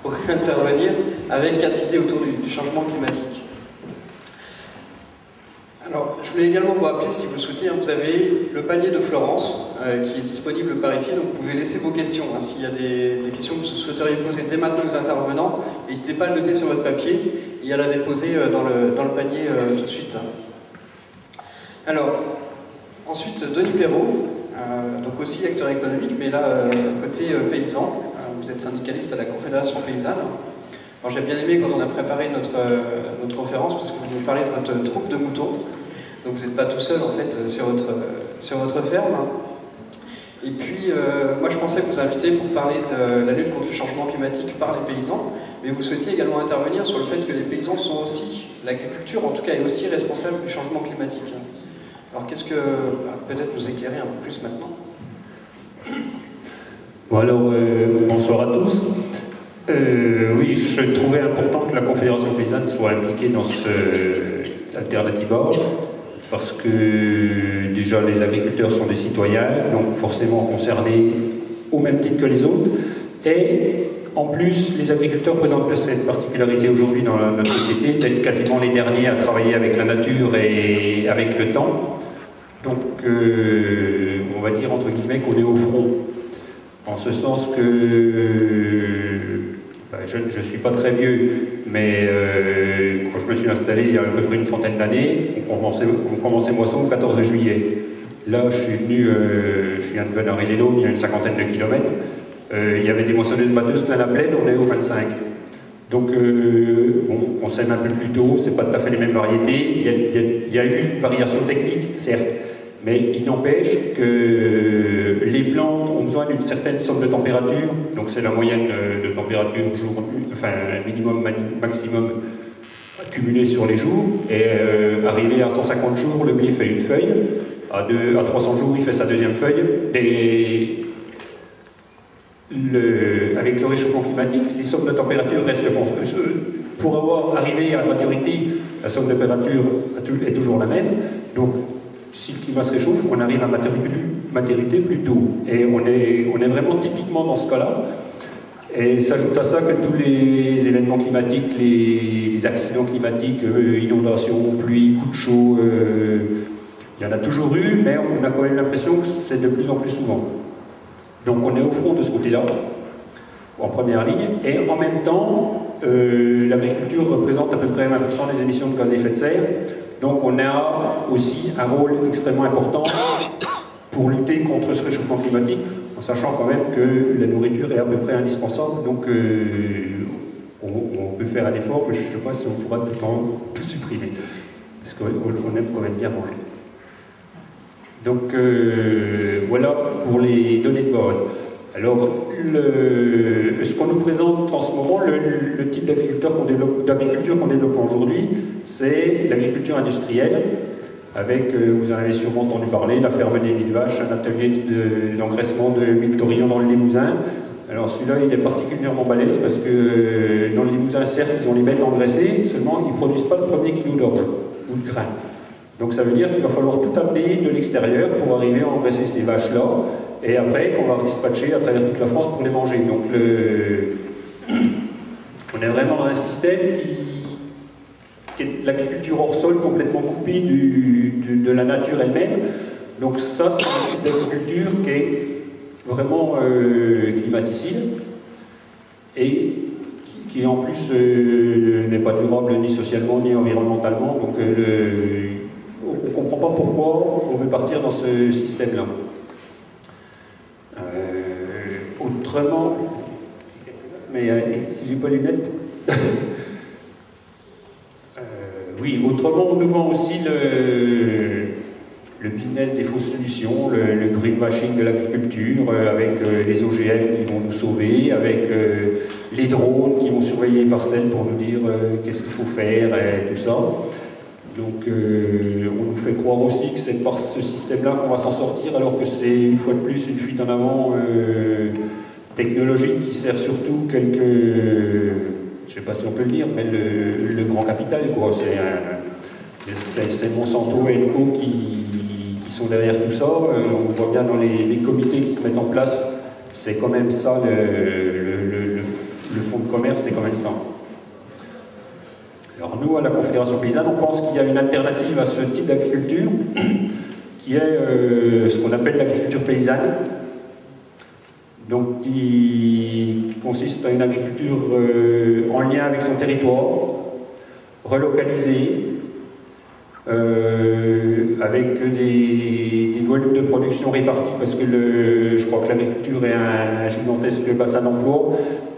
pour intervenir avec 4 idées autour du changement climatique. Alors, je voulais également vous rappeler, si vous le souhaitez, vous avez le panier de Florence qui est disponible par ici, donc vous pouvez laisser vos questions. S'il y a des questions que vous souhaiteriez poser dès maintenant aux intervenants, n'hésitez pas à le noter sur votre papier et à la déposer dans le panier tout de suite. Alors, ensuite, Denis Perrault, donc aussi acteur économique, mais là, côté paysan. Vous êtes syndicaliste à la Confédération Paysanne. Alors, j'ai bien aimé quand on a préparé notre conférence, parce que vous nous parlez de votre troupe de moutons. Donc vous n'êtes pas tout seul, en fait, sur votre ferme. Et puis, moi, je pensais vous inviter pour parler de la lutte contre le changement climatique par les paysans, mais vous souhaitiez également intervenir sur le fait que les paysans sont aussi, l'agriculture en tout cas, est aussi responsable du changement climatique. Alors qu'est-ce que... peut-être vous éclairer un peu plus maintenant. Bon alors, bonsoir à tous. Oui, je trouvais important que la Confédération Paysanne soit impliquée dans ce Alternative Org, parce que déjà les agriculteurs sont des citoyens, donc forcément concernés au même titre que les autres, et en plus les agriculteurs présentent cette particularité aujourd'hui dans notre société d'être quasiment les derniers à travailler avec la nature et avec le temps. Donc on va dire entre guillemets qu'on est au front, en ce sens que je ne suis pas très vieux, mais quand je me suis installé il y a à peu près une trentaine d'années, on commençait moisson le 14 juillet. Là, je viens de Veneur-et-les-Laumes, il y a une 50aine de kilomètres. Il y avait des moissonneuses batteuses plein la plaine, on est au 25. Donc, on sème un peu plus tôt, c'est pas tout à fait les mêmes variétés. Il y a eu une variation technique, certes, mais il n'empêche que les plantes ont besoin d'une certaine somme de température, donc c'est la moyenne de température jour, enfin minimum, maximum cumulé sur les jours, et arrivé à 150 jours, le blé fait une feuille, à 300 jours, il fait sa deuxième feuille, et avec le réchauffement climatique, les sommes de température restent constantes. Pour arriver à maturité, la somme de température est toujours la même, donc si le climat se réchauffe, on arrive à maturité plus tôt. Et on est vraiment typiquement dans ce cas-là. Et s'ajoute à ça que tous les événements climatiques, les accidents climatiques, inondations, pluie, coups de chaud, il y en a toujours eu, mais on a quand même l'impression que c'est de plus en plus souvent. Donc on est au front de ce côté-là, en première ligne, et en même temps, l'agriculture représente à peu près 20% des émissions de gaz à effet de serre. Donc on a aussi un rôle extrêmement important pour lutter contre ce réchauffement climatique, en sachant quand même que la nourriture est à peu près indispensable, donc on peut faire un effort, mais je ne sais pas si on pourra tout supprimer, parce qu'on aime quand même bien manger. Donc voilà pour les données de base. Alors, ce qu'on nous présente en ce moment, le type d'agriculture qu'on développe aujourd'hui, c'est l'agriculture industrielle, avec, vous en avez sûrement entendu parler, la ferme des 1000 vaches, un atelier d'engraissement de 1000 taurillons dans le Limousin. Alors celui-là, il est particulièrement balèze parce que dans le Limousin, certes, ils ont les bêtes engraissées, seulement ils ne produisent pas le premier kilo d'orge ou de grain. Donc ça veut dire qu'il va falloir tout amener de l'extérieur pour arriver à engraisser ces vaches-là, et après qu'on va redispatcher à travers toute la France pour les manger. Donc on est vraiment dans un système qui est l'agriculture hors sol, complètement coupée de la nature elle-même. Donc ça, c'est un type d'agriculture qui est vraiment climaticide, et qui en plus n'est pas durable ni socialement ni environnementalement. Donc on ne comprend pas pourquoi on veut partir dans ce système-là. Autrement, mais si j'ai pas les lunettes, oui, autrement on nous vend aussi le business des fausses solutions, le greenwashing de l'agriculture, avec les OGM qui vont nous sauver, avec les drones qui vont surveiller les parcelles pour nous dire qu'est-ce qu'il faut faire, et tout ça. Donc on nous fait croire aussi que c'est par ce système-là qu'on va s'en sortir, alors que c'est une fois de plus une fuite en avant technologique qui sert surtout quelques, je ne sais pas si on peut le dire, mais le grand capital, quoi. C'est Monsanto et Enco qui sont derrière tout ça. On voit bien dans les comités qui se mettent en place, c'est quand même ça, le fonds de commerce, c'est quand même ça. Alors nous, à la Confédération Paysanne, on pense qu'il y a une alternative à ce type d'agriculture, qui est ce qu'on appelle l'agriculture paysanne, donc qui consiste à une agriculture en lien avec son territoire, relocalisée, avec des volumes de production répartis, parce que je crois que l'agriculture est un gigantesque bassin d'emploi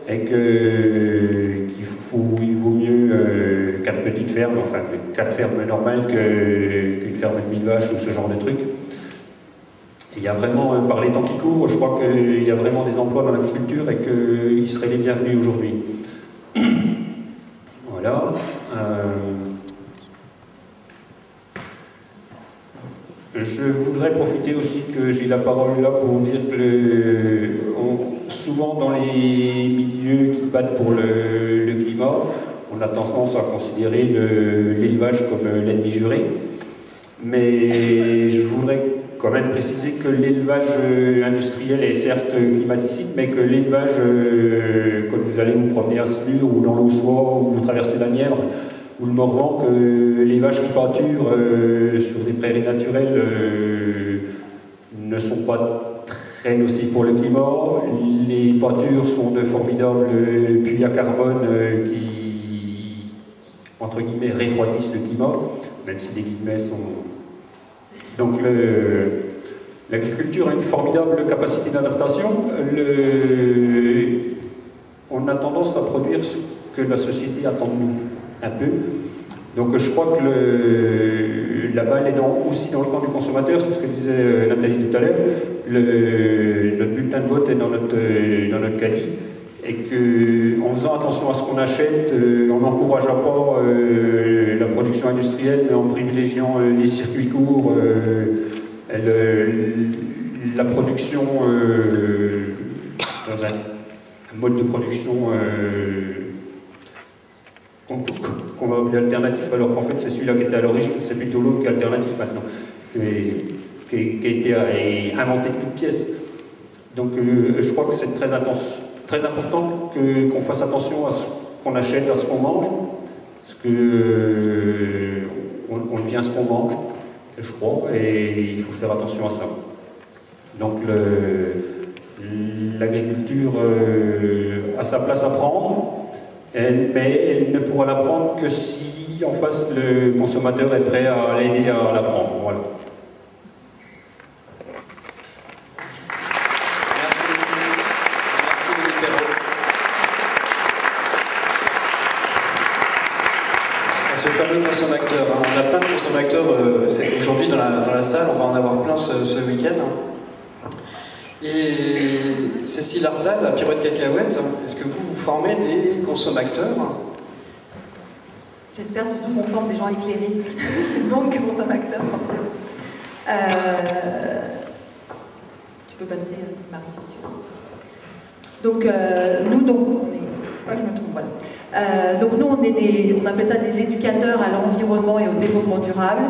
et qu'il vaut mieux 4 petites fermes, enfin 4 fermes normales qu'une ferme de 1000 vaches ou ce genre de trucs. Il y a vraiment, par les temps qui courent, je crois qu'il y a vraiment des emplois dans l'agriculture et qu'ils seraient les bienvenus aujourd'hui. Voilà. Je voudrais profiter aussi que j'ai la parole là pour dire que souvent dans les milieux qui se battent pour le climat, on a tendance à considérer l'élevage comme l'ennemi juré. Mais je voudrais quand même préciser que l'élevage industriel est certes climaticide, mais que l'élevage, quand vous allez vous promener à Semur ou dans l'Aussois ou vous traversez la Nièvre ou le Morvan, que les vaches qui pâturent sur des prairies naturelles ne sont pas très nocives pour le climat. Les pâtures sont de formidables puits à carbone qui, entre guillemets, refroidissent le climat, même si les guillemets sont... Donc l'agriculture a une formidable capacité d'adaptation. On a tendance à produire ce que la société attend de nous, un peu. Donc je crois que la balle est aussi dans le camp du consommateur, c'est ce que disait Nathalie tout à l'heure. Notre bulletin de vote est dans notre caddie, et qu'en faisant attention à ce qu'on achète, en n'encourageant pas la production industrielle, mais en privilégiant les circuits courts, la production dans un mode de production qu'on va appeler alternatif, alors qu'en fait c'est celui-là qui était à l'origine, c'est plutôt l'autre qui est alternatif maintenant, qui a été inventé de toutes pièces. Donc je crois que c'est très important qu'on fasse attention à ce qu'on achète, à ce qu'on mange, parce que on devient ce qu'on mange, je crois, et il faut faire attention à ça. Donc l'agriculture a sa place à prendre, mais elle ne pourra la prendre que si en face le consommateur est prêt à l'aider à la prendre. Voilà. Ce fameux consommateur, hein. On a plein de consommateurs aujourd'hui dans la salle, on va en avoir plein ce week-end. Et Cécile Artal, la Pirouette Cacahuète, est-ce que vous formez des consommateurs? J'espère surtout qu'on forme des gens éclairés, donc consommateurs forcément. Tu peux passer, Marie, si tu veux. Donc, nous, on est... Je crois que je me trompe, voilà. Donc nous, on appelle ça des éducateurs à l'environnement et au développement durable.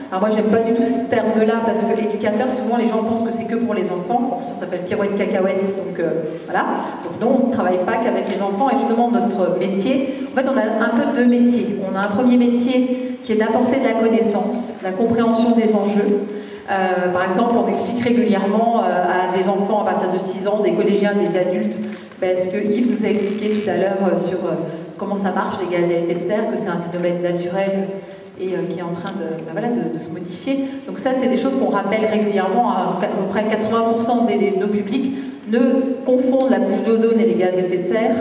Alors moi, j'aime pas du tout ce terme-là, parce que éducateur, souvent les gens pensent que c'est que pour les enfants. En plus, on s'appelle Pirouette Cacahuète, donc voilà. Donc nous, on ne travaille pas qu'avec les enfants, et justement, notre métier, en fait, on a un peu deux métiers. On a un premier métier qui est d'apporter de la connaissance, la compréhension des enjeux. Par exemple, on explique régulièrement à des enfants à partir de 6 ans, des collégiens, des adultes, parce que Yves nous a expliqué tout à l'heure sur comment ça marche, les gaz à effet de serre, que c'est un phénomène naturel et qui est en train de se modifier. Donc ça, c'est des choses qu'on rappelle régulièrement. À peu près 80% de nos publics ne confondent la couche d'ozone et les gaz à effet de serre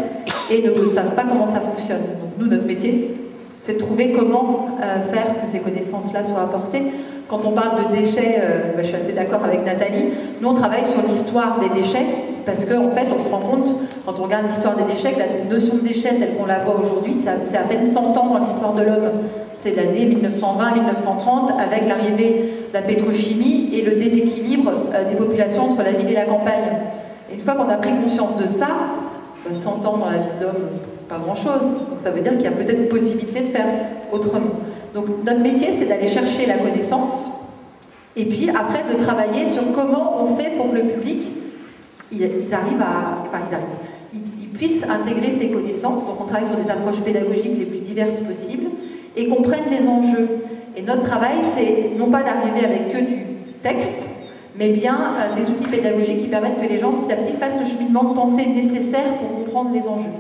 et ne savent pas comment ça fonctionne. Donc nous, notre métier, c'est de trouver comment faire que ces connaissances-là soient apportées. quand on parle de déchets, je suis assez d'accord avec Nathalie, nous on travaille sur l'histoire des déchets, parce qu'en fait on se rend compte, quand on regarde l'histoire des déchets, que la notion de déchet telle qu'on la voit aujourd'hui, c'est à peine 100 ans dans l'histoire de l'homme. C'est l'année 1920-1930, avec l'arrivée de la pétrochimie et le déséquilibre des populations entre la ville et la campagne. Et une fois qu'on a pris conscience de ça, 100 ans dans la vie de l'homme, pas grand-chose. Donc ça veut dire qu'il y a peut-être possibilité de faire autrement. Donc notre métier, c'est d'aller chercher la connaissance, et puis après de travailler sur comment on fait pour que le public, ils puissent intégrer ces connaissances. Donc on travaille sur des approches pédagogiques les plus diverses possibles, et comprennent les enjeux. Et notre travail, c'est non pas d'arriver avec que du texte, mais bien des outils pédagogiques qui permettent que les gens, petit à petit, fassent le cheminement de pensée nécessaire pour comprendre les enjeux.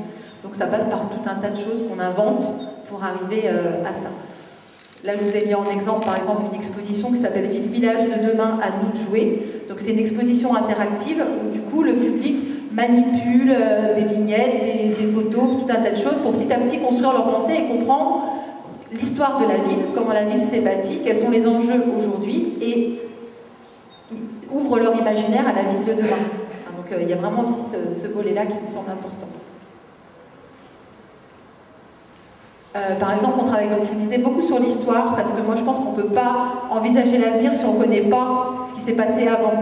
Donc ça passe par tout un tas de choses qu'on invente pour arriver à ça. Là, je vous ai mis en exemple, par exemple, une exposition qui s'appelle Village de demain, à nous de jouer. Donc c'est une exposition interactive où, du coup, le public manipule des vignettes, des photos, tout un tas de choses pour petit à petit construire leur pensée et comprendre l'histoire de la ville, comment la ville s'est bâtie, quels sont les enjeux aujourd'hui, et ouvrent leur imaginaire à la ville de demain. Donc il y a vraiment aussi ce volet-là qui me semble important. Par exemple, on travaille, donc je vous disais, beaucoup sur l'histoire, parce que moi je pense qu'on ne peut pas envisager l'avenir si on ne connaît pas ce qui s'est passé avant.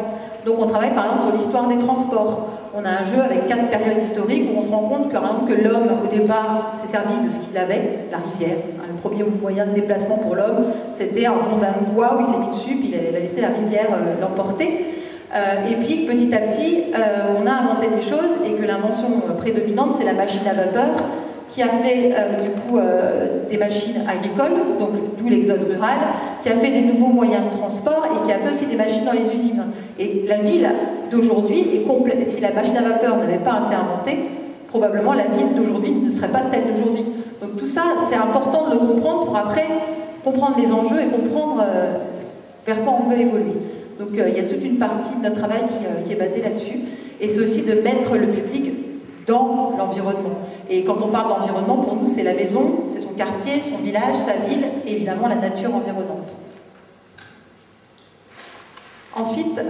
Donc on travaille par exemple sur l'histoire des transports. On a un jeu avec 4 périodes historiques où on se rend compte que l'homme, au départ, s'est servi de ce qu'il avait, la rivière. Le premier moyen de déplacement pour l'homme, c'était un rondin de bois où il s'est mis dessus, puis il a laissé la rivière l'emporter. Et puis petit à petit, on a inventé des choses, et que l'invention prédominante, c'est la machine à vapeur, qui a fait des machines agricoles, donc d'où l'exode rural, qui a fait des nouveaux moyens de transport, et qui a fait aussi des machines dans les usines. Et la ville d'aujourd'hui est complète. Si la machine à vapeur n'avait pas été inventée, probablement la ville d'aujourd'hui ne serait pas celle d'aujourd'hui. Donc tout ça, c'est important de le comprendre pour après comprendre les enjeux et comprendre vers quoi on veut évoluer. Donc il y a toute une partie de notre travail qui est basée là-dessus. Et c'est aussi de mettre le public dans l'environnement. Et quand on parle d'environnement, pour nous, c'est la maison, c'est son quartier, son village, sa ville, et évidemment la nature environnante. Ensuite,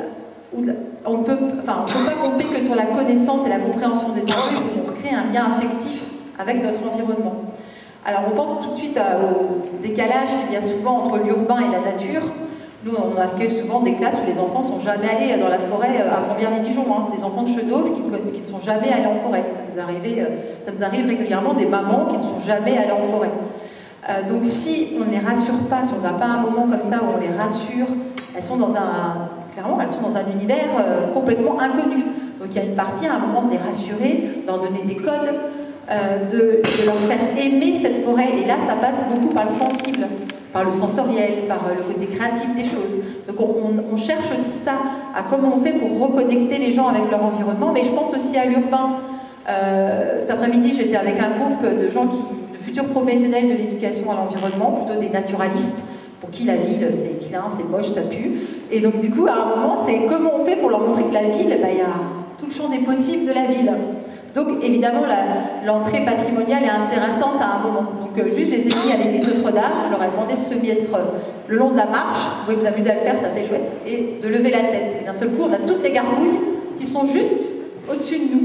on ne peut pas compter que sur la connaissance et la compréhension des enjeux, il faut qu'on recrée un lien affectif avec notre environnement. Alors on pense tout de suite au décalage qu'il y a souvent entre l'urbain et la nature. Nous, on accueille souvent des classes où les enfants ne sont jamais allés dans la forêt à Combières-les-Dijon, des enfants de Chedauve qui ne sont jamais allés en forêt. Ça nous arrive régulièrement des mamans qui ne sont jamais allées en forêt. Donc si on ne les rassure pas, si on n'a pas un moment comme ça où on les rassure, elles sont dans un univers complètement inconnu. Donc il y a une partie, à un moment, de les rassurer, d'en donner des codes, de leur faire aimer cette forêt. Et là, ça passe beaucoup par le sensible, par le sensoriel, par le côté créatif des choses. Donc on cherche aussi ça, à comment on fait pour reconnecter les gens avec leur environnement, mais je pense aussi à l'urbain. Cet après-midi, j'étais avec un groupe de gens de futurs professionnels de l'éducation à l'environnement, plutôt des naturalistes, pour qui la ville, c'est vilain, c'est moche, ça pue. Et donc du coup, à un moment, c'est comment on fait pour leur montrer que la ville, il y a tout le champ des possibles de la ville. Donc évidemment, l'entrée patrimoniale est intéressante à un moment. Donc juste, je les ai mis à l'église Notre-Dame, je leur ai demandé de se mettre le long de la marche, vous pouvez vous amuser à le faire, c'est assez chouette, et de lever la tête. Et d'un seul coup, on a toutes les gargouilles qui sont juste au-dessus de nous.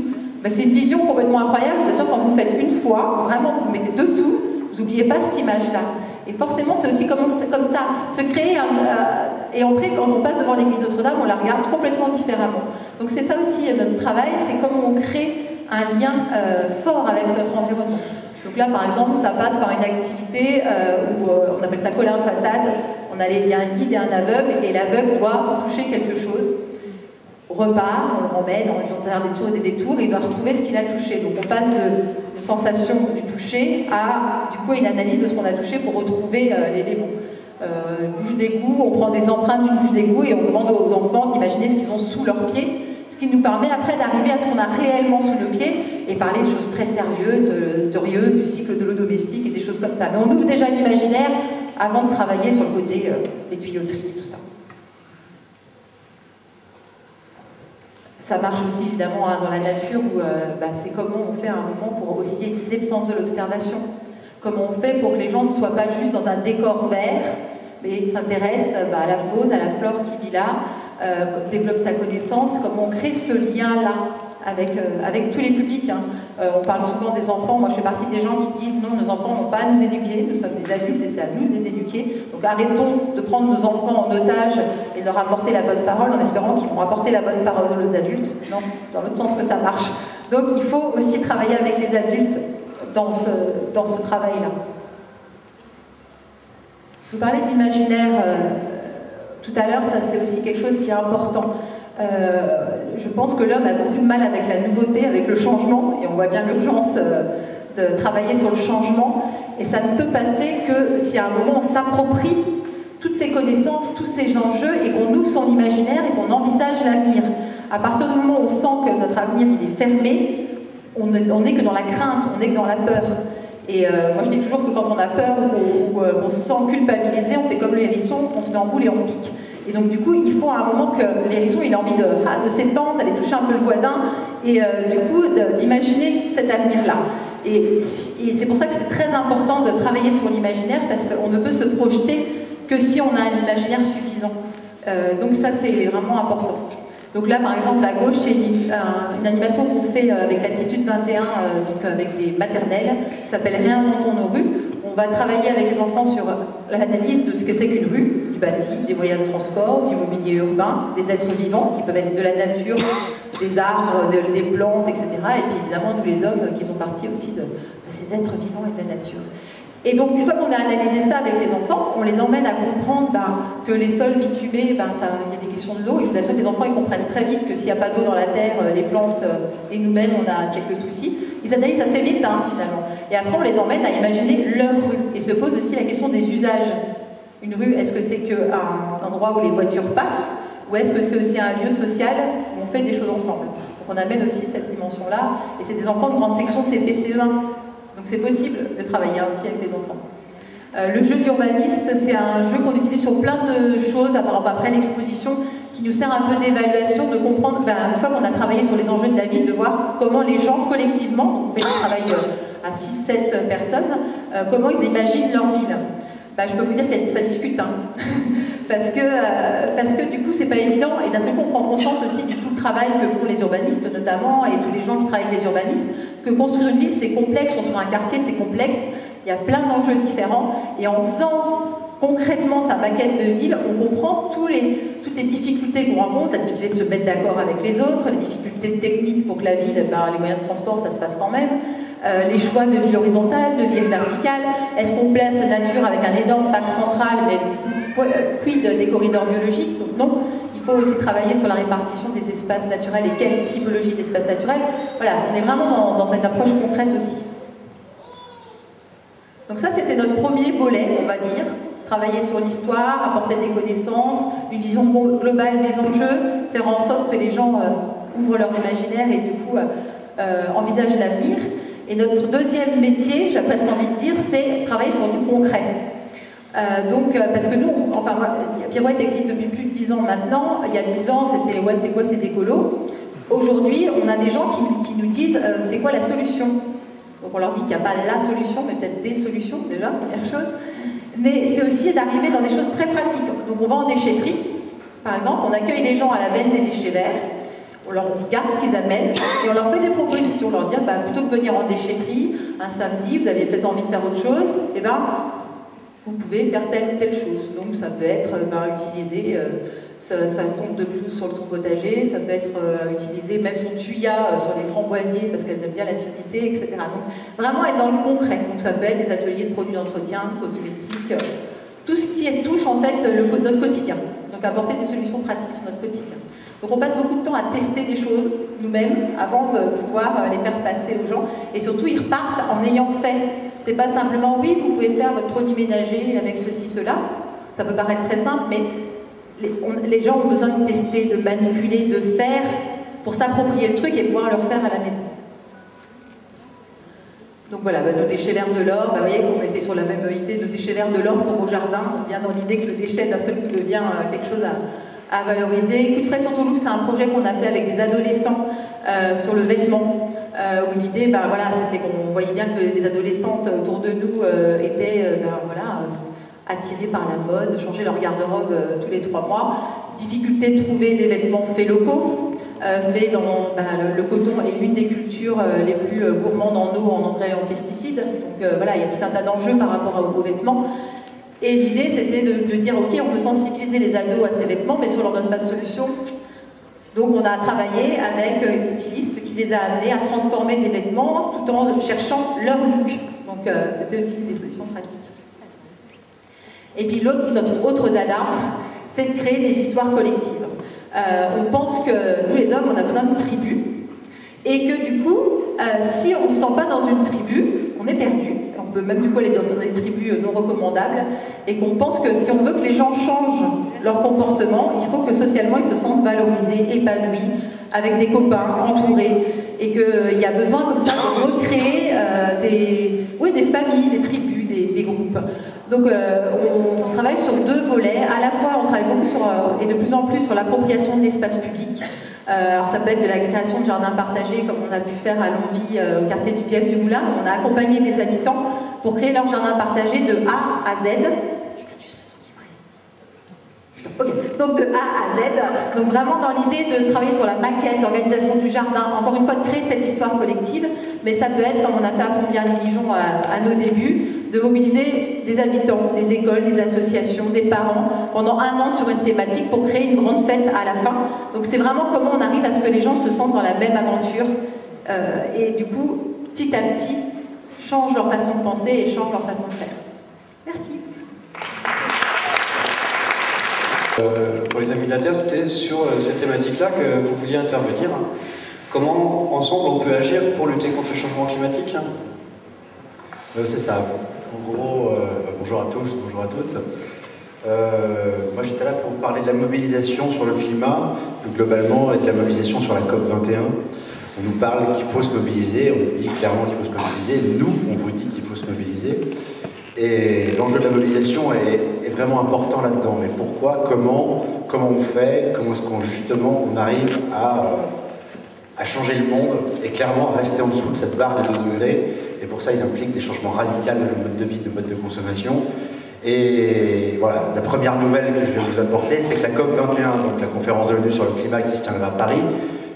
C'est une vision complètement incroyable, je vous assure, quand vous le faites une fois, vraiment vous vous mettez dessous, vous n'oubliez pas cette image-là. Et forcément, c'est aussi comme ça, se créer et après, quand on passe devant l'église Notre-Dame, on la regarde complètement différemment. Donc c'est ça aussi notre travail, c'est comment on crée un lien fort avec notre environnement. Donc là, par exemple, ça passe par une activité où on appelle ça coller en façade. Il y a un guide et un aveugle, et l'aveugle doit toucher quelque chose. On repart, on le remet dans des tours et des détours, et il doit retrouver ce qu'il a touché. Donc on passe de sensation du toucher à du coup une analyse de ce qu'on a touché pour retrouver l'élément. Bouche d'égout, on prend des empreintes d'une bouche d'égout et on demande aux enfants d'imaginer ce qu'ils ont sous leurs pieds, ce qui nous permet après d'arriver à ce qu'on a réellement sous le pied et parler de choses très sérieuses, du cycle de l'eau domestique et des choses comme ça. Mais on ouvre déjà l'imaginaire avant de travailler sur le côté les tuyauteries, tout ça. Ça marche aussi évidemment dans la nature où c'est comment on fait à un moment pour aussi aiguiser le sens de l'observation. Comment on fait pour que les gens ne soient pas juste dans un décor vert, mais s'intéresse à la faune, à la flore qui vit là, développe sa connaissance, comment on crée ce lien-là avec tous les publics. Hein. On parle souvent des enfants, moi je fais partie des gens qui disent non, nos enfants n'ont pas à nous éduquer, nous sommes des adultes et c'est à nous de les éduquer. Donc arrêtons de prendre nos enfants en otage et de leur apporter la bonne parole en espérant qu'ils vont apporter la bonne parole aux adultes. Non, c'est dans l'autre sens que ça marche. Donc il faut aussi travailler avec les adultes dans ce travail-là. Je vous parlais d'imaginaire tout à l'heure, ça c'est aussi quelque chose qui est important. Je pense que l'homme a beaucoup de mal avec la nouveauté, avec le changement, et on voit bien l'urgence de travailler sur le changement, et ça ne peut passer que si à un moment on s'approprie toutes ces connaissances, tous ces enjeux, et qu'on ouvre son imaginaire et qu'on envisage l'avenir. À partir du moment où on sent que notre avenir il est fermé, on n'est que dans la crainte, on est que dans la peur. Et moi je dis toujours que quand on a peur ou on se sent culpabilisé, on fait comme le hérisson, on se met en boule et on pique. Et donc du coup, il faut à un moment que l'hérisson il a envie de s'étendre, d'aller toucher un peu le voisin, et du coup d'imaginer cet avenir-là. Et c'est pour ça que c'est très important de travailler sur l'imaginaire, parce qu'on ne peut se projeter que si on a un imaginaire suffisant. Donc ça c'est vraiment important. Donc là, par exemple, à gauche, c'est une animation qu'on fait avec Latitude 21, donc avec des maternelles, qui s'appelle Réinventons nos rues. On va travailler avec les enfants sur l'analyse de ce que c'est qu'une rue, du bâti, des moyens de transport, du mobilier urbain, des êtres vivants, qui peuvent être de la nature, des arbres, des plantes, etc. Et puis évidemment, nous les hommes, qui font partie aussi de ces êtres vivants et de la nature. Et donc, une fois qu'on a analysé ça avec les enfants, on les emmène à comprendre que les sols bitumés, il y a des questions de l'eau, et je vous assure que les enfants ils comprennent très vite que s'il n'y a pas d'eau dans la terre, les plantes et nous-mêmes, on a quelques soucis. Ils analysent assez vite, finalement. Et après, on les emmène à imaginer leur rue. Et se pose aussi la question des usages. Une rue, est-ce que c'est qu'un endroit où les voitures passent, ou est-ce que c'est aussi un lieu social où on fait des choses ensemble? Donc, on amène aussi cette dimension-là. Et c'est des enfants de grande section CP, CE1. Donc c'est possible de travailler ainsi avec les enfants. Le jeu d'urbaniste, c'est un jeu qu'on utilise sur plein de choses, après l'exposition, qui nous sert un peu d'évaluation, de comprendre, une fois qu'on a travaillé sur les enjeux de la ville, de voir comment les gens collectivement, donc on fait un travail à 6-7 personnes, comment ils imaginent leur ville. Je peux vous dire que ça discute, parce que du coup c'est pas évident, et d'un seul coup on prend conscience aussi du tout le travail que font les urbanistes notamment, et tous les gens qui travaillent avec les urbanistes, que construire une ville c'est complexe, construire un quartier c'est complexe, il y a plein d'enjeux différents, et en faisant concrètement sa maquette de ville, on comprend toutes les difficultés qu'on rencontre, la difficulté de se mettre d'accord avec les autres, les difficultés techniques pour que la ville, les moyens de transport, ça se fasse quand même, les choix de ville horizontale, de ville verticale, est-ce qu'on place la nature avec un énorme parc central, mais quid des corridors biologiques? Donc non, il faut aussi travailler sur la répartition des espaces naturels et quelle typologie d'espaces naturels. Voilà, on est vraiment dans une approche concrète aussi. Donc ça, c'était notre premier volet, on va dire. Travailler sur l'histoire, apporter des connaissances, une vision globale des enjeux, faire en sorte que les gens ouvrent leur imaginaire et du coup envisagent l'avenir. Et notre deuxième métier, j'ai presque envie de dire, c'est travailler sur du concret. Parce que nous, Pirouette existe depuis plus de 10 ans maintenant. Il y a 10 ans, c'était ouais, c'est quoi ces écolos? Aujourd'hui, on a des gens qui nous disent c'est quoi la solution? Donc on leur dit qu'il n'y a pas la solution, mais peut-être des solutions déjà, première chose. Mais c'est aussi d'arriver dans des choses très pratiques. Donc on va en déchetterie, par exemple, on accueille les gens à la benne des déchets verts, on regarde ce qu'ils amènent et on leur fait des propositions. On leur dit plutôt que de venir en déchetterie un samedi, vous avez peut-être envie de faire autre chose, vous pouvez faire telle ou telle chose. Donc ça peut être utiliser sa tombe de pelouse sur son potager, ça peut être utiliser même son tuya sur les framboisiers parce qu'elles aiment bien l'acidité, etc. Donc vraiment être dans le concret. Donc ça peut être des ateliers de produits d'entretien, cosmétiques, tout ce qui touche en fait notre quotidien. Donc apporter des solutions pratiques sur notre quotidien. Donc on passe beaucoup de temps à tester des choses nous-mêmes avant de pouvoir les faire passer aux gens. Et surtout, ils repartent en ayant fait. C'est pas simplement, oui, vous pouvez faire votre produit ménager avec ceci, cela. Ça peut paraître très simple, mais les gens ont besoin de tester, de manipuler, de faire pour s'approprier le truc et pouvoir le refaire à la maison. Donc voilà, nos déchets verts de l'or, vous voyez qu'on était sur la même idée de déchets verts de l'or pour vos jardins. On vient dans l'idée que le déchet d'un seul coup devient quelque chose à valoriser. Coup de frais sur Toulouse, c'est un projet qu'on a fait avec des adolescents sur le vêtement, où l'idée, c'était qu'on voyait bien que les adolescentes autour de nous étaient attirés par la mode, changer leur garde-robe tous les 3 mois, difficulté de trouver des vêtements faits locaux, faits dans le coton est l'une des cultures les plus gourmandes en eau, en engrais et en pesticides. Donc voilà, il y a tout un tas d'enjeux par rapport aux vêtements. Et l'idée, c'était de dire, ok, on peut sensibiliser les ados à ces vêtements, mais si on leur donne pas de solution. Donc on a travaillé avec une styliste qui les a amenés à transformer des vêtements tout en cherchant leur look. Donc c'était aussi des solutions pratiques. Et puis notre autre dada, c'est de créer des histoires collectives. On pense que nous les hommes, on a besoin de tribus, et que du coup, si on ne se sent pas dans une tribu, on est perdu. On peut même du coup aller dans des tribus non recommandables, et qu'on pense que si on veut que les gens changent leur comportement, il faut que socialement ils se sentent valorisés, épanouis, avec des copains, entourés, et qu'il y a besoin comme ça de recréer des familles, des tribus, des groupes. Donc on travaille sur 2 volets. À la fois, on travaille beaucoup et de plus en plus sur l'appropriation de l'espace public. Alors ça peut être de la création de jardins partagés, comme on a pu faire à Longwy, au quartier du Bief du Moulin. On a accompagné des habitants pour créer leur jardin partagé de A à Z. Okay. Donc de A à Z, donc vraiment dans l'idée de travailler sur la maquette, l'organisation du jardin, encore une fois de créer cette histoire collective, mais ça peut être, comme on a fait à Plombières-les-Dijon à nos débuts, de mobiliser des habitants, des écoles, des associations, des parents, pendant 1 an sur une thématique pour créer une grande fête à la fin. Donc c'est vraiment comment on arrive à ce que les gens se sentent dans la même aventure, et du coup, petit à petit, changent leur façon de penser et changent leur façon de faire. Merci. Pour les Amis de la Terre, c'était sur cette thématique-là que vous vouliez intervenir. Comment, ensemble, on peut agir pour lutter contre le changement climatique? C'est ça. En gros, bonjour à tous, bonjour à toutes. Moi, j'étais là pour parler de la mobilisation sur le climat, plus globalement, et de la mobilisation sur la COP21. On nous parle qu'il faut se mobiliser, on nous dit clairement qu'il faut se mobiliser. Nous, on vous dit qu'il faut se mobiliser. Et l'enjeu de la mobilisation est vraiment important là-dedans. Mais pourquoi, comment on fait, comment est-ce qu'on justement on arrive à changer le monde et clairement à rester en dessous de cette barre de 2 degrés. Et pour ça, il implique des changements radicaux de nos modes de vie, de nos modes de consommation. Et voilà, la première nouvelle que je vais vous apporter, c'est que la COP21, donc la conférence de l'ONU sur le climat qui se tiendra à Paris,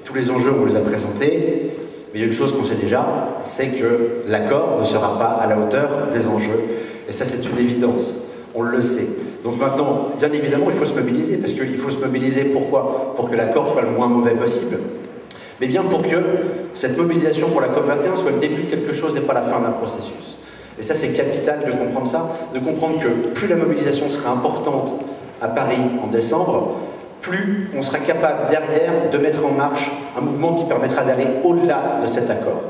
tous les enjeux, on les a présentés. Mais il y a une chose qu'on sait déjà, c'est que l'accord ne sera pas à la hauteur des enjeux. Et ça, c'est une évidence. On le sait. Donc maintenant, bien évidemment, il faut se mobiliser. Parce qu'il faut se mobiliser, pourquoi? Pour que l'accord soit le moins mauvais possible. Mais bien pour que cette mobilisation pour la COP21 soit le début de quelque chose et pas la fin d'un processus. Et ça, c'est capital de comprendre ça, de comprendre que plus la mobilisation sera importante à Paris en décembre, plus on sera capable derrière de mettre en marche un mouvement qui permettra d'aller au-delà de cet accord.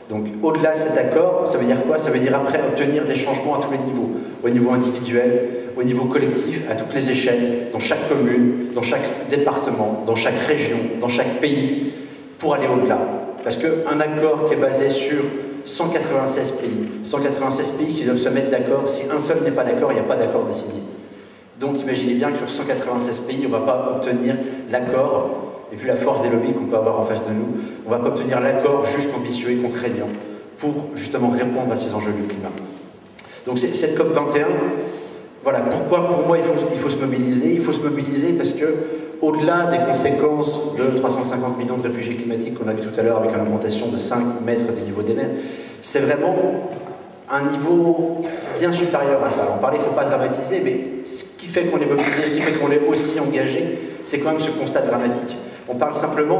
Donc au-delà de cet accord, ça veut dire quoi? Ça veut dire après obtenir des changements à tous les niveaux, au niveau individuel, au niveau collectif, à toutes les échelles, dans chaque commune, dans chaque département, dans chaque région, dans chaque pays, pour aller au-delà. Parce qu'un accord qui est basé sur 196 pays qui doivent se mettre d'accord, si un seul n'est pas d'accord, il n'y a pas d'accord de signé. Donc imaginez bien que sur 196 pays, on ne va pas obtenir l'accord, et vu la force des lobbies qu'on peut avoir en face de nous, on ne va pas obtenir l'accord juste ambitieux et contraignant pour justement répondre à ces enjeux du climat. Donc cette COP21, voilà, pourquoi pour moi il faut se mobiliser? Il faut se mobiliser parce que au-delà des conséquences de 350 millions de réfugiés climatiques qu'on a vu tout à l'heure avec une augmentation de 5 mètres des niveaux des mers, c'est vraiment un niveau bien supérieur à ça. Alors, on parlait, il ne faut pas dramatiser, mais ce qui fait qu'on est mobilisé, ce qui fait qu'on est aussi engagé, c'est quand même ce constat dramatique. On parle simplement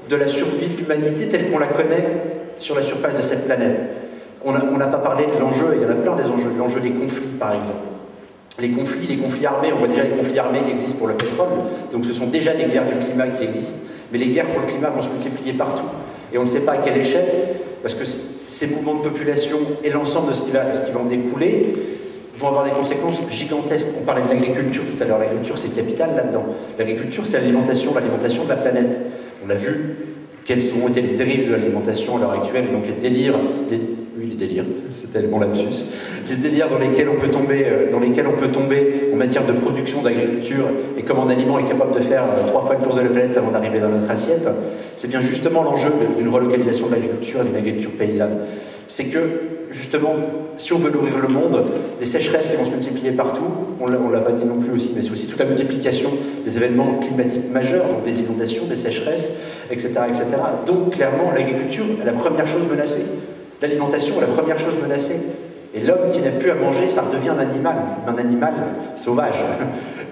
de la survie de l'humanité telle qu'on la connaît sur la surface de cette planète. On n'a pas parlé de l'enjeu, il y en a plein des enjeux, l'enjeu des conflits par exemple. Les conflits armés, on voit déjà les conflits armés qui existent pour le pétrole, donc ce sont déjà les guerres du climat qui existent, mais les guerres pour le climat vont se multiplier partout. Et on ne sait pas à quelle échelle, parce que ces mouvements de population et l'ensemble de ce qui va en découler vont avoir des conséquences gigantesques. On parlait de l'agriculture tout à l'heure, l'agriculture c'est capital là-dedans. L'agriculture c'est l'alimentation de la planète. On a vu quelles ont été les dérives de l'alimentation à l'heure actuelle, et donc les délires, c'était le bon lapsus, les délires dans lesquels on peut tomber en matière de production d'agriculture, et comment un aliment est capable de faire 3 fois le tour de la planète avant d'arriver dans notre assiette. C'est bien justement l'enjeu d'une relocalisation de l'agriculture et d'une agriculture paysanne. C'est que justement, si on veut nourrir le monde, des sécheresses qui vont se multiplier partout, on ne l'a pas dit non plus aussi, mais c'est aussi toute la multiplication des événements climatiques majeurs, donc des inondations, des sécheresses, etc. etc. Donc clairement, l'agriculture est la première chose menacée. L'alimentation est la première chose menacée. Et l'homme qui n'a plus à manger, ça redevient un animal sauvage,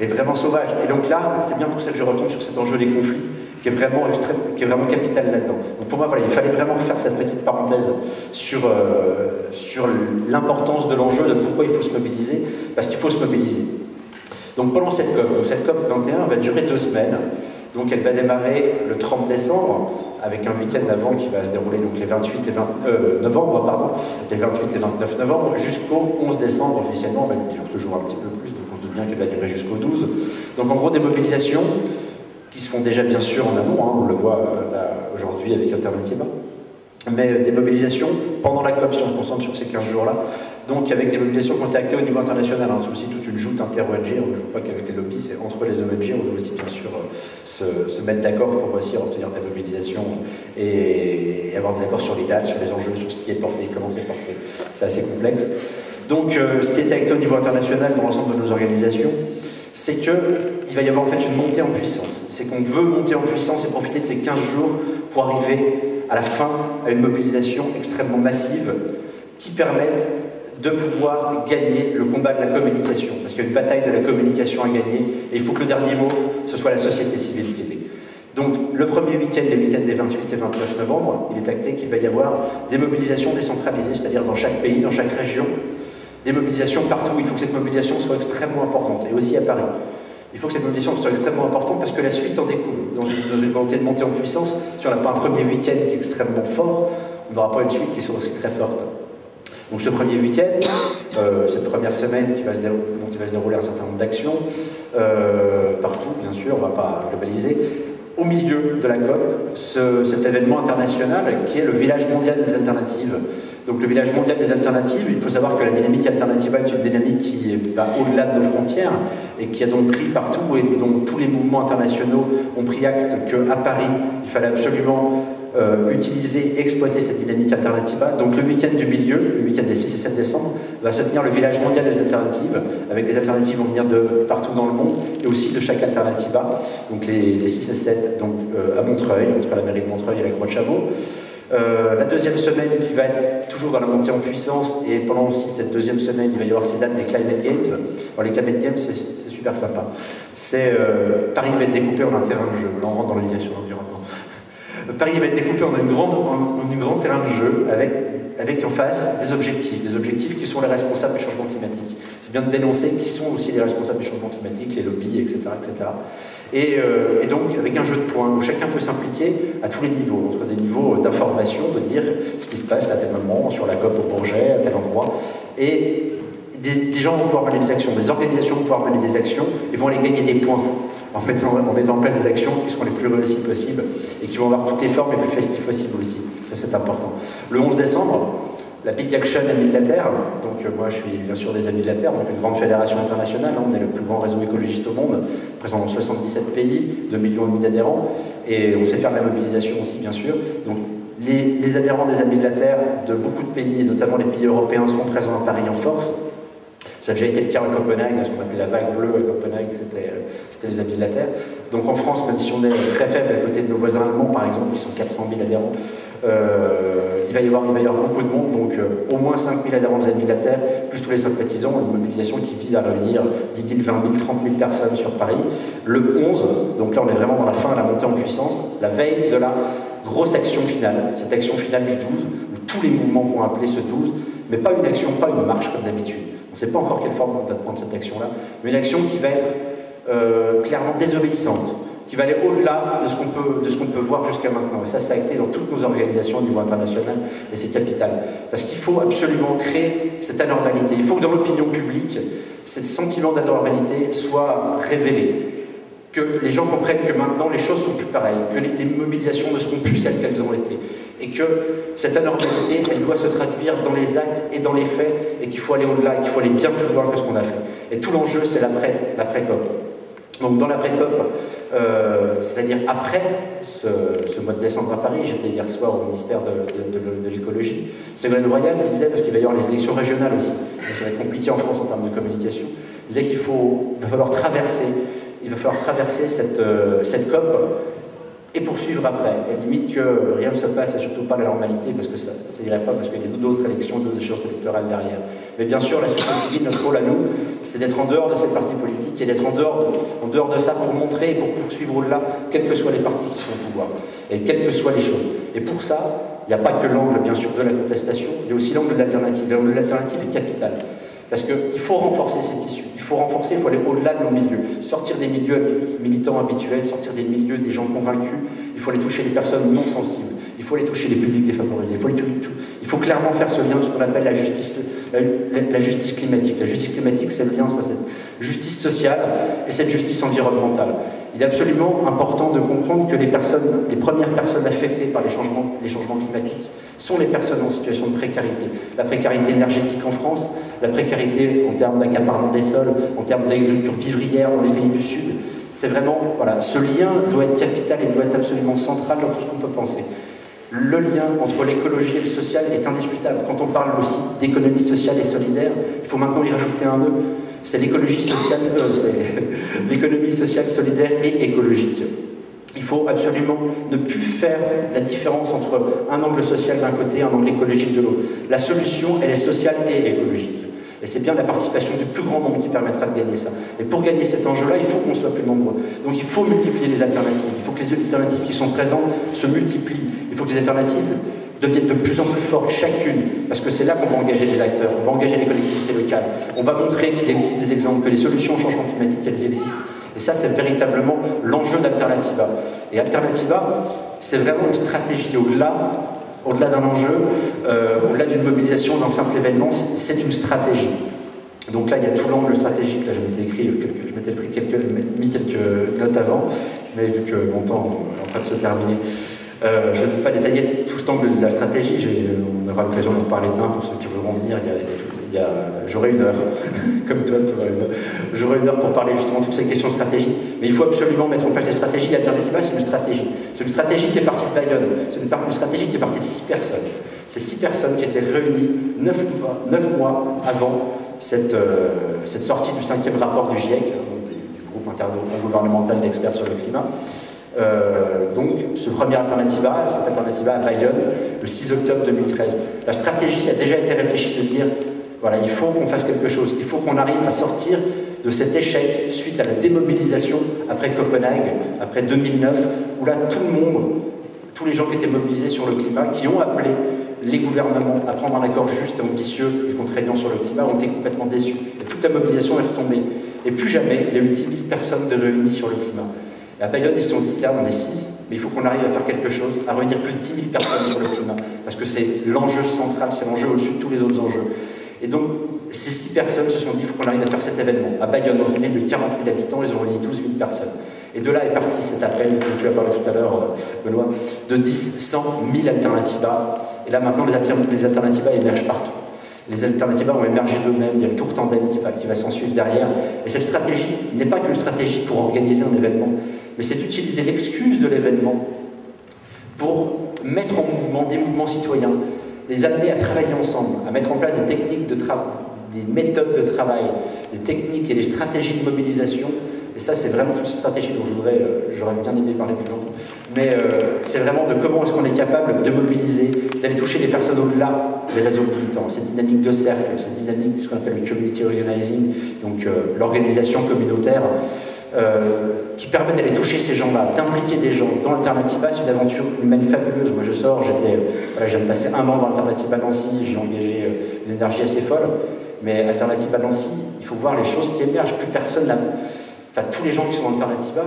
et vraiment sauvage. Et donc là, c'est bien pour ça que je retombe sur cet enjeu des conflits, qui est vraiment extrême, qui est vraiment capital là-dedans. Donc pour moi, voilà, il fallait vraiment faire cette petite parenthèse sur l'importance de l'enjeu, de pourquoi il faut se mobiliser, parce qu'il faut se mobiliser. Donc pendant cette COP 21 va durer 2 semaines. Donc elle va démarrer le 30 décembre, avec un week-end avant qui va se dérouler donc les 28 et 20 novembre, pardon, les 28 et 29 novembre, jusqu'au 11 décembre officiellement, elle dure toujours un petit peu plus, donc on se doute bien qu'elle va durer jusqu'au 12. Donc en gros, des mobilisations qui se font déjà bien sûr en amont, hein, on le voit là aujourd'hui avec Alternativa, mais des mobilisations pendant la COP, si on se concentre sur ces 15 jours-là, donc avec des mobilisations qui ont été actées au niveau international, hein, c'est aussi toute une joute inter-ONG, on ne joue pas qu'avec les lobbies, c'est entre les ONG, on doit aussi bien sûr se mettre d'accord pour aussi obtenir des mobilisations et avoir des accords sur les dates, sur les enjeux, sur ce qui est porté, comment c'est porté, c'est assez complexe. Donc ce qui a été acté au niveau international dans l'ensemble de nos organisations, c'est qu'il va y avoir en fait une montée en puissance. C'est qu'on veut monter en puissance et profiter de ces 15 jours pour arriver à la fin à une mobilisation extrêmement massive qui permette de pouvoir gagner le combat de la communication. Parce qu'il y a une bataille de la communication à gagner et il faut que le dernier mot, ce soit la société civile qui l'ait. Donc le premier week-end, les week-ends des 28 et 29 novembre, il est acté qu'il va y avoir des mobilisations décentralisées, c'est-à-dire dans chaque pays, dans chaque région, des mobilisations partout. Il faut que cette mobilisation soit extrêmement importante, et aussi à Paris. Il faut que cette mobilisation soit extrêmement importante parce que la suite en découle. Dans une volonté de monter en puissance, si on n'a pas un premier week-end qui est extrêmement fort, on n'aura pas une suite qui soit aussi très forte. Donc ce premier week-end, cette première semaine dont il va se dérouler un certain nombre d'actions, partout bien sûr, on ne va pas globaliser, au milieu de la COP, cet événement international qui est le village mondial des alternatives. Donc le village mondial des alternatives, il faut savoir que la dynamique alternative est une dynamique qui va au-delà de nos frontières et qui a donc pris partout et dont tous les mouvements internationaux ont pris acte qu'à Paris, il fallait absolument utiliser et exploiter cette dynamique alternativa. Donc le week-end du milieu, le week-end des 6 et 7 décembre, va se tenir le village mondial des alternatives, avec des alternatives qui vont venir de partout dans le monde, et aussi de chaque alternativa, donc les 6 et 7 donc, à Montreuil, entre la mairie de Montreuil et la Croix de Chabot. La deuxième semaine qui va être toujours dans la montée en puissance, et pendant aussi cette deuxième semaine, il va y avoir ces dates des Climate Games. Alors les Climate Games, c'est super sympa. Paris va être découpé en un terrain de jeu, là on rentre dans l'éducation de l'environnement. Paris va être découpé en un grand terrain de jeu avec en face des objectifs qui sont les responsables du changement climatique. C'est bien de dénoncer qui sont aussi les responsables du changement climatique, les lobbies, etc. etc. Et donc avec un jeu de points où chacun peut s'impliquer à tous les niveaux, entre des niveaux d'information, de dire ce qui se passe là, à tel moment, sur la COP au Bourget, à tel endroit, et des gens vont pouvoir mener des actions, des organisations vont pouvoir mener des actions et vont aller gagner des points en mettant en place des actions qui seront les plus réussies possibles et qui vont avoir toutes les formes les plus festives possibles aussi. Ça, c'est important. Le 11 décembre, la Big Action Amis de la Terre, donc moi je suis bien sûr des Amis de la Terre, donc une grande fédération internationale, on est le plus grand réseau écologiste au monde, présent dans 77 pays, 2,5 millions d'adhérents, et on sait faire de la mobilisation aussi bien sûr. Donc les adhérents des Amis de la Terre de beaucoup de pays, et notamment les pays européens, seront présents à Paris en force. Ça a déjà été le cas à Copenhague, ce qu'on appelait la vague bleue à Copenhague, c'était les Amis de la Terre. Donc en France, même si on est très faible à côté de nos voisins allemands, par exemple, qui sont 400 000 adhérents, il va y avoir beaucoup de monde, donc au moins 5 000 adhérents des Amis de la Terre, plus tous les sympathisants, une mobilisation qui vise à réunir 10 000, 20 000, 30 000 personnes sur Paris. Le 11, donc là on est vraiment dans la fin de la montée en puissance, la veille de la grosse action finale, cette action finale du 12, où tous les mouvements vont appeler ce 12, mais pas une action, pas une marche comme d'habitude. On ne sait pas encore quelle forme on va prendre cette action-là, mais une action qui va être clairement désobéissante, qui va aller au-delà de ce qu'on peut voir jusqu'à maintenant. Et ça a été dans toutes nos organisations au niveau international, et c'est capital. Parce qu'il faut absolument créer cette anormalité. Il faut que dans l'opinion publique, ce sentiment d'anormalité soit révélé. Que les gens comprennent que maintenant les choses sont plus pareilles, que les mobilisations ne seront plus celles qu'elles ont été, et que cette anormalité, elle doit se traduire dans les actes et dans les faits, et qu'il faut aller au-delà, et qu'il faut aller bien plus loin que ce qu'on a fait. Et tout l'enjeu, c'est l'après-COP. Donc dans l'après-COP, c'est-à-dire après ce mois de décembre à Paris, j'étais hier soir au ministère de l'écologie, Ségolène Royal disait, parce qu'il va y avoir les élections régionales aussi, donc ça va être compliqué en France en termes de communication, disait qu'il va falloir traverser cette COP et poursuivre après. Elle limite que rien ne se passe, et surtout pas la normalité, parce que ça n'irait pas, parce qu'il y a d'autres élections, d'autres échéances électorales derrière. Mais bien sûr, la société civile, notre rôle à nous, c'est d'être en dehors de ces partis politiques et d'être en dehors de ça pour montrer et pour poursuivre au-delà, quels que soient les partis qui sont au pouvoir, et quelles que soient les choses. Et pour ça, il n'y a pas que l'angle, bien sûr, de la contestation, il y a aussi l'angle de l'alternative. L'angle de l'alternative est capital. Parce qu'il faut renforcer ces tissus, il faut aller au-delà de nos milieux, sortir des milieux militants habituels, sortir des milieux des gens convaincus, il faut aller toucher les personnes non sensibles, il faut aller toucher les publics défavorisés, il faut clairement faire ce lien de ce qu'on appelle la justice climatique. La justice climatique, c'est le lien entre cette justice sociale et cette justice environnementale. Il est absolument important de comprendre que les premières personnes affectées par les changements climatiques sont les personnes en situation de précarité. La précarité énergétique en France, la précarité en termes d'accaparement des sols, en termes d'agriculture vivrière dans les pays du Sud. C'est vraiment, voilà, ce lien doit être capital et doit être absolument central dans tout ce qu'on peut penser. Le lien entre l'écologie et le social est indiscutable. Quand on parle aussi d'économie sociale et solidaire, il faut maintenant y rajouter un nœud. C'est l'économie sociale, solidaire et écologique. Il faut absolument ne plus faire la différence entre un angle social d'un côté et un angle écologique de l'autre. La solution, elle est sociale et écologique. Et c'est bien la participation du plus grand nombre qui permettra de gagner ça. Et pour gagner cet enjeu-là, il faut qu'on soit plus nombreux. Donc il faut multiplier les alternatives. Il faut que les alternatives qui sont présentes se multiplient. Il faut que les alternatives deviennent de plus en plus fortes chacune, parce que c'est là qu'on va engager les acteurs, on va engager les collectivités locales. On va montrer qu'il existe des exemples, que les solutions au changement climatique, elles existent. Et ça, c'est véritablement l'enjeu d'Alternativa. Et Alternativa, c'est vraiment une stratégie au-delà d'un enjeu, au-delà d'une mobilisation, d'un simple événement, c'est une stratégie. Donc là, il y a tout l'angle stratégique. Là, je m'étais mis quelques notes avant, mais vu que mon temps est en train de se terminer, je ne vais pas détailler tout cet angle de la stratégie. On aura l'occasion d'en parler demain pour ceux qui voudront venir. J'aurai une heure, comme toi, j'aurai une heure pour parler justement de toutes ces questions de stratégie. Mais il faut absolument mettre en place des stratégies. L'Alternativa, c'est une stratégie. C'est une stratégie qui est partie de Bayonne. C'est une stratégie qui est partie de 6 personnes. Ces 6 personnes qui étaient réunies 9 mois avant cette sortie du 5e rapport du GIEC, du groupe intergouvernemental d'experts sur le climat. Donc, cette alternativa à Bayonne, le 6 octobre 2013. La stratégie a déjà été réfléchie de dire, voilà, il faut qu'on fasse quelque chose, il faut qu'on arrive à sortir de cet échec suite à la démobilisation après Copenhague, après 2009, où là, tout le monde, tous les gens qui étaient mobilisés sur le climat, qui ont appelé les gouvernements à prendre un accord juste et ambitieux et contraignant sur le climat, ont été complètement déçus. Et toute la mobilisation est retombée. Et plus jamais, il y a eu 10 000 personnes de réunies sur le climat. Et à Bayonne, ils se sont dit, là, on est 6, mais il faut qu'on arrive à faire quelque chose, à réunir plus de 10 000 personnes sur le climat, parce que c'est l'enjeu central, c'est l'enjeu au-dessus de tous les autres enjeux. Et donc, ces 6 personnes se sont dit, il faut qu'on arrive à faire cet événement. À Bayonne, dans une ville de 40 000 habitants, ils ont réuni 12 000 personnes. Et de là est parti cet appel, comme tu as parlé tout à l'heure, Benoît, de 10, 100, 1000 Alternativa. Et là, maintenant, les Alternativa émergent partout. Les Alternativa ont émergé d'eux-mêmes, il y a le tour tandem qui va s'en suivre derrière. Et cette stratégie n'est pas qu'une stratégie pour organiser un événement, mais c'est d'utiliser l'excuse de l'événement pour mettre en mouvement des mouvements citoyens, les amener à travailler ensemble, à mettre en place des techniques de travail, des méthodes de travail, des techniques et des stratégies de mobilisation. Et ça, c'est vraiment toute cette stratégie dont j'aurais bien aimé parler plus longtemps. Mais c'est vraiment de comment est-ce qu'on est capable de mobiliser, d'aller toucher les personnes au-delà des réseaux militants. Cette dynamique de cercle, cette dynamique de ce qu'on appelle le community organizing, donc l'organisation communautaire, qui permet d'aller toucher ces gens-là, d'impliquer des gens dans l'Alternativa. C'est une aventure humaine fabuleuse. Moi, je sors, j'ai passé 1 an dans l'Alternativa Nancy, j'ai engagé une énergie assez folle. Mais Alternativa Nancy, il faut voir les choses qui émergent. Plus personne n'a... Enfin, tous les gens qui sont dans l'Alternativa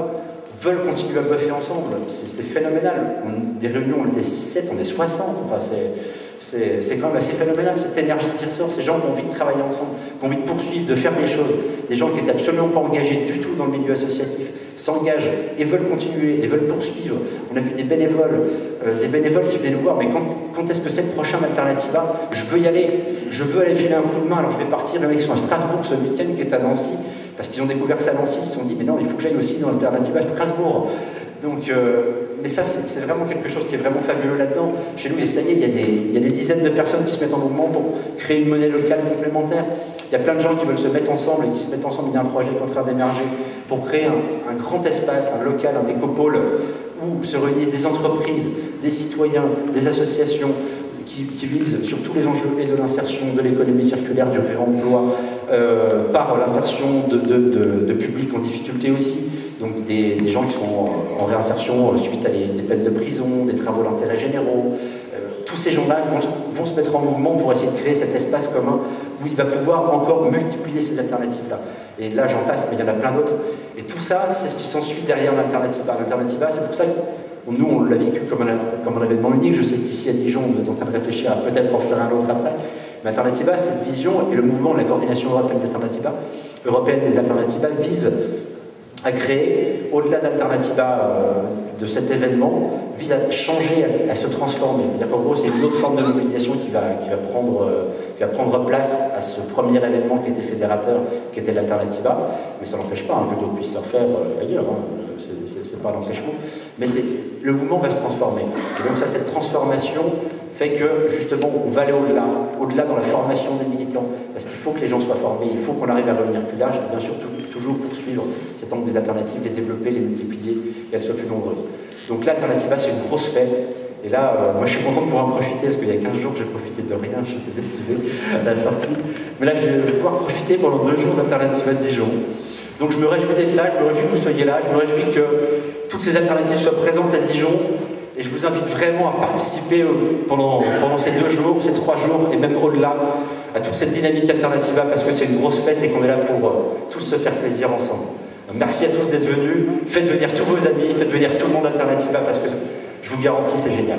veulent continuer à bosser ensemble. C'est phénoménal. Des réunions, on était 6-7, on est 60. Enfin, c'est quand même assez phénoménal, cette énergie qui ressort. Ces gens qui ont envie de travailler ensemble, qui ont envie de poursuivre, de faire des choses. Des gens qui n'étaient absolument pas engagés du tout dans le milieu associatif, s'engagent et veulent continuer, et veulent poursuivre. On a vu des bénévoles qui venaient nous voir, mais quand est-ce que c'est le prochain Alternativa? Je veux y aller, je veux aller filer un coup de main, alors je vais partir. Il y en a qui sont à Strasbourg ce week-end, qui est à Nancy, parce qu'ils ont découvert ça à Nancy, ils se sont dit, mais non, il faut que j'aille aussi dans l'Alternativa à Strasbourg. Donc, mais ça, c'est vraiment quelque chose qui est vraiment fabuleux là-dedans. Chez nous, ça y est, il y a des dizaines de personnes qui se mettent en mouvement pour créer une monnaie locale complémentaire. Il y a plein de gens qui veulent se mettre ensemble et qui se mettent ensemble, il y a un projet qui est en train d'émerger pour créer un grand espace, un local, un écopôle où se réunissent des entreprises, des citoyens, des associations qui visent sur tous les enjeux et de l'insertion, de l'économie circulaire, du réemploi, par l'insertion de publics en difficulté aussi. Donc des gens qui sont en réinsertion suite à des peines de prison, des travaux d'intérêt généraux. Tous ces gens-là vont se mettre en mouvement pour essayer de créer cet espace commun où il va pouvoir encore multiplier ces alternatives-là. Et là, j'en passe, mais il y en a plein d'autres. Et tout ça, c'est ce qui s'ensuit derrière l'Alternativa. L'Alternativa, c'est pour ça que nous, on l'a vécu comme un événement unique. Je sais qu'ici à Dijon, vous êtes en train de réfléchir à peut-être en faire un autre après. Mais Alternativa, cette vision et le mouvement de la coordination européenne des Alternativas vise à créer, au-delà d'Alternativa, de cet événement, vise à changer, à se transformer. C'est-à-dire qu'en gros, c'est une autre forme de mobilisation qui va prendre place à ce premier événement qui était fédérateur, qui était l'Alternativa. Mais ça n'empêche pas que d'autres puissent se refaire ailleurs. C'est pas l'empêchement. Mais le mouvement va se transformer. Et donc ça, cette transformation fait que, justement, on va aller au-delà dans la formation des militants, parce qu'il faut que les gens soient formés, il faut qu'on arrive à revenir plus large, et bien sûr, toujours poursuivre cet angle des alternatives, les développer, les multiplier, et qu'elles soient plus nombreuses. Donc l'Alternativa, c'est une grosse fête, et là, moi je suis content de pouvoir en profiter, parce qu'il y a 15 jours, j'ai profité de rien, j'étais lessivé à la sortie, mais là, je vais pouvoir profiter pendant 2 jours d'Alternativa de Dijon. Donc je me réjouis d'être là, je me réjouis que vous soyez là, je me réjouis que toutes ces alternatives soient présentes à Dijon. Et je vous invite vraiment à participer pendant ces 2 jours, ces 3 jours, et même au-delà, à toute cette dynamique Alternativa, parce que c'est une grosse fête et qu'on est là pour tous se faire plaisir ensemble. Merci à tous d'être venus. Faites venir tous vos amis, faites venir tout le monde Alternativa, parce que je vous garantis, c'est génial.